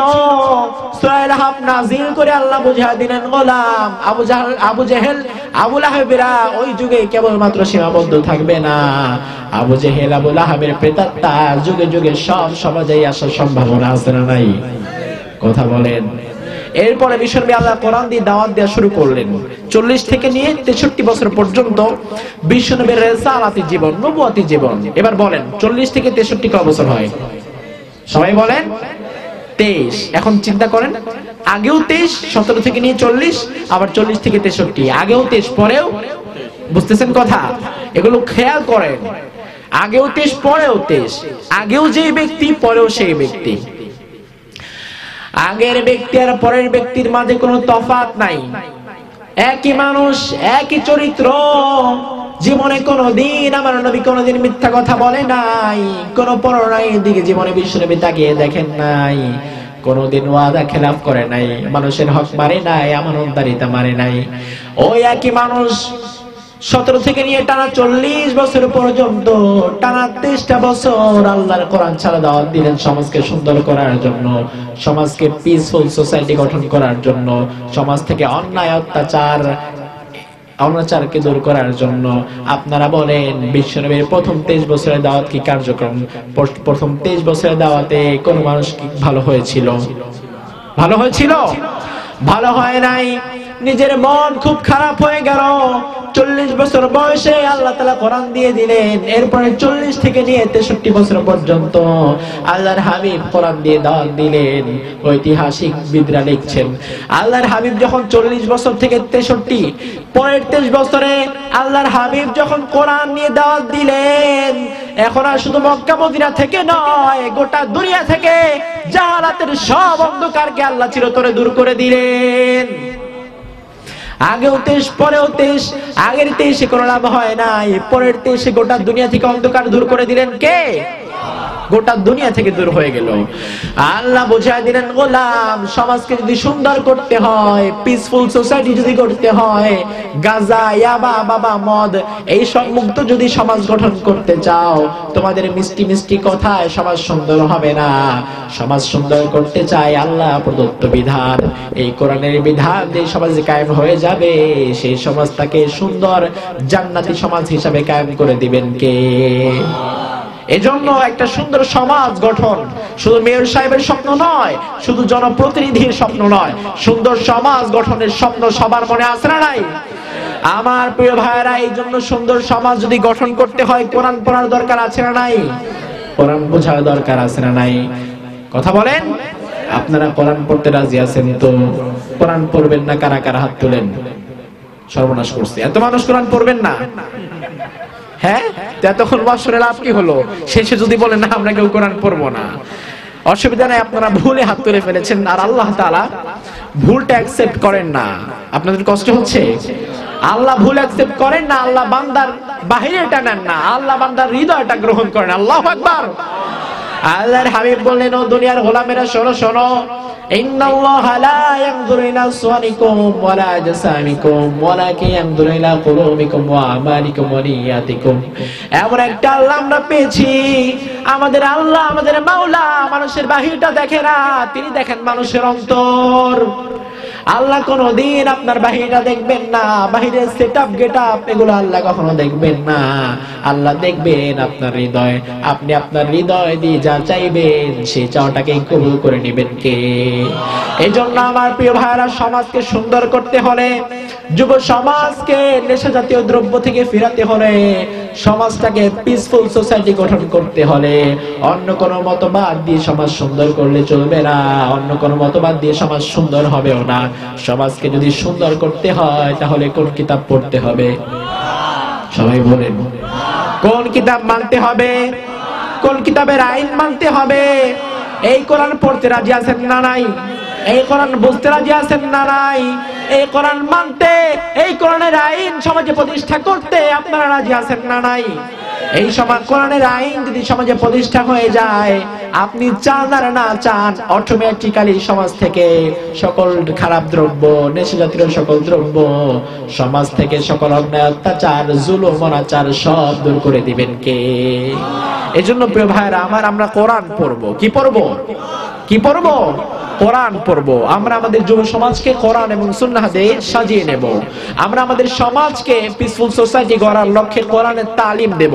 সূরা লাহাব নাযিল করে আল্লাহ বুঝিয়ে দিলেন, গোলাম আবু জেহেল, আবু লাহাবেরা ওই যুগে কেবলমাত্র সীমাবদ্ধ থাকবে না, আবু জেহেল, আবু লাহাবের প্রেতাত্মা যুগে যুগে সব সমাজেই আসার সম্ভাবনা আছে না নাই? কথা বলেন। এরপরে বিশ্বনবী আল্লাহ কোরআন দিয়ে দাওয়াত দেওয়া শুরু করলেন। 40 থেকে নিয়ে 63 বছর পর্যন্ত বিশ্বনবীর রিসালাতি জীবন, নবুয়তি জীবন। এবার বলেন 40 থেকে 63 কত বছর হয়? সবাই বলেন 23। এখন চিন্তা করেন, আগেও 23, 17 থেকে নিয়ে 40, আবার 40 থেকে 63, আগেও 23, পরেও। বুঝতেছেন কথা? এগুলো খেয়াল করেন। আগেও 23, পরেও 23, আগেও যেই ব্যক্তি, পরেও সেই ব্যক্তি। আগের ব্যক্তি আর পরের ব্যক্তির মাঝে কোনো তফাৎ নাই, একই মানুষ, একই চরিত্র। জীবনে কোনদিন আমার নবী কোনদিন মিথ্যা কথা বলে নাই, কোন পরনারীর দিকে জীবনে বিশ্বনবী তাকিয়ে দেখেন নাই, কোনদিন ওয়াদা খেলাফ করে নাই, মানুষের হক মারে নাই, আমানতদারিতা মারে নাই। ওই একই মানুষ 17 থেকে নিয়ে টানা 40 বছর পর্যন্ত, টানা 23টা বছর আল্লাহর কোরআন ছাড়া দাওয়াত দিলেন, সমাজকে সুন্দর করার জন্য, সমাজকে পিসফুল সোসাইটি গঠন করার জন্য, সমাজ থেকে অন্যায় অনাচারকে দূর করার জন্য। আপনারা বলেন বিশ্বনবীর প্রথম 23 বছরের দাওয়াত কি কার্যক্রম? প্রথম 23 বছরের দাওয়াতে কোন মানুষ কি ভালো হয়েছিল? ভালো হয়েছিল? ভালো হয় নাই। নিজের মন খুব খারাপ হয়ে গেল। 40 বছর বয়সে আল্লাহ তাআলা কোরআন দিয়ে দিলেন। এরপরে 40 থেকে নিয়ে 63 বছর পর্যন্ত আল্লাহর হাবিব কোরআন দিয়ে দাওয়াত দিলেন। ঐতিহাসিকবিদরা লিখছেন, আল্লাহর হাবিব যখন 40 বছর থেকে 63, পরের 23 বছরে আল্লাহর হাবিব যখন কোরআন নিয়ে দাওয়াত দিলেন, এখন আর শুধু মক্কা মদিনা থেকে নয়, গোটা দুনিয়া থেকে জাহালাতের সব অন্ধকারকে আল্লাহ চিরতরে দূর করে দিলেন। আগেও 23, পরেও 23, আগের 23 কোনো লাভ হয় নাই, পরের 23 গোটা দুনিয়া থেকে অন্ধকার দূর করে দিলেন কে? গোটা দুনিয়া থেকে দূর হয়ে গেল। আল্লাহ বুঝায় দিলেন, গোলাম সমাজকে যদি সুন্দর করতে হয়, পিসফুল সোসাইটি যদি করতে হয়, গাঁজা, ইয়াবা, বাবা, মদ এই সব মুক্ত যদি সমাজ গঠন করতে চাও, তোমাদের মিষ্টি মিষ্টি কথায় সমাজ সুন্দর হবে না। সমাজ সুন্দর করতে চাই আল্লাহ প্রদত্ত বিধান, এই কোরআনের বিধান যে সমাজে কায়েম হয়ে যাবে, সেই সমাজটাকে সুন্দর জান্নাতি সমাজ হিসাবে কায়েম করে দিবেন কে? এজন্য একটা সুন্দর সমাজ গঠন শুধু মেয়র সাহেবের স্বপ্ন নয়, শুধু জনপ্রতিনিধির স্বপ্ন নয়, সুন্দর সমাজ গঠনের স্বপ্ন সবার মনে আছে না নাই? আমার প্রিয় ভাইরা, এই জন্য সুন্দর সমাজ যদি গঠন করতে হয় কোরআন পড়ার দরকার আছে না নাই? কোরআন বোঝার দরকার আছে না নাই? কথা বলেন। আপনারা কোরআন পড়তে রাজি আছেন তো? কোরআন পড়বেন না কারা কারা হাত তোলেন? সর্বনাশ করছে, এত মানুষ কোরআন পড়বেন না? হ্যাঁ, এতক্ষণ বছরে লাভ কি হলো? শেষে যদি বলেন না আমরা কেউ কোরআন পড়বো না, অসুবিধা নাই, আপনারা ভুলে হাত তুলে ফেলেছেন। আর আল্লাহ তাআলা ভুলটা অ্যাকসেপ্ট করেন না। আপনাদের কষ্ট হচ্ছে? আল্লাহ ভুল অ্যাকসেপ্ট করেন না, আল্লাহ বান্দার বাহিরেটা নেন না, আল্লাহ বান্দার হৃদয়টা গ্রহণ করেন। আল্লাহু আকবার। আল্লাহর হাবিব বললেন, ও দুনিয়ার গোলামেরা শোনো শোনো, ইন্নাল্লাহা লা ইয়ানজুরু ইলা সুওয়ারিকুম ওয়ালা আজসামিকুম ওয়ালাকিন ইয়ানজুরু ইলা কুলুবিকুম ওয়া আমালিকুম ওয়া নিয়াতিকুম। এমন একটা আল্লাহ আমরা পেয়েছি, আমাদের আল্লাহ, আমাদের মাওলা মানুষের বাহিরটা দেখে না, তিনি দেখেন মানুষের অন্তর। আল্লাহ কোনদিন আপনার বাহিরটা দেখবেন না, বাহিরের সেটআপ গেটআপ এগুলো আল্লাহ কখনো দেখবেন না। আল্লাহ দেখবেন আপনার হৃদয়। আপনি আপনার হৃদয় দিয়ে যা চাইবেন সেই চাওয়াটাকে কবুল করে নেবেন কে? এজন্য আমার প্রিয় ভাইরা, সমাজকে সুন্দর করতে হলে, যুব সমাজকে নেশা জাতীয় দ্রব্য থেকে ফিরাতে হলে, সমাজটাকে পিসফুল সোসাইটি গঠন করতে হলে অন্য কোনো মতবাদ দিয়ে সমাজ সুন্দর করলে চলবে না, অন্য কোনো মতবাদ দিয়ে সমাজ সুন্দর হবেও না। সমাজকে যদি সুন্দর করতে হয় তাহলে কোন কিতাব পড়তে হবে? সবাই বলেন, কোন কিতাব মানতে হবে? কোন কিতাবের আইন মানতে হবে? এই কোরআন পড়তে রাজি আছেন না নাই? এই কোরআন বুঝতে রাজি আছেন না নাই? এই কোরআন মানতে, এই কোরআনের আইন সমাজে প্রতিষ্ঠা করতে আপনারা রাজি আছেন না নাই? এই সমাজ কোরআনের আইন যদি সমাজে প্রতিষ্ঠা হয়ে যায়, আপনি চান আর না চান, অটোমেটিক্যালি সমাজ থেকে সকল খারাপ দ্রব্য, নেশা জাতীয় সকল দ্রব্য, সমাজ থেকে সকল অন্যায়, অত্যাচার, জুলুম, অনাচার সব দূর করে দিবেন কে? এজন্য প্রিয় ভাইরা আমার, আমরা কোরআন পড়বো। কি পড়বো? কি পড়বো? কোরআন পড়বো। আমরা আমাদের যুব সমাজকে কোরআন এবং সুন্নাহ দিয়ে সাজিয়ে নেব। আমরা আমাদের সমাজকে পিসফুল সোসাইটি গড়ার লক্ষ্যে কোরআনের তালিম দেব।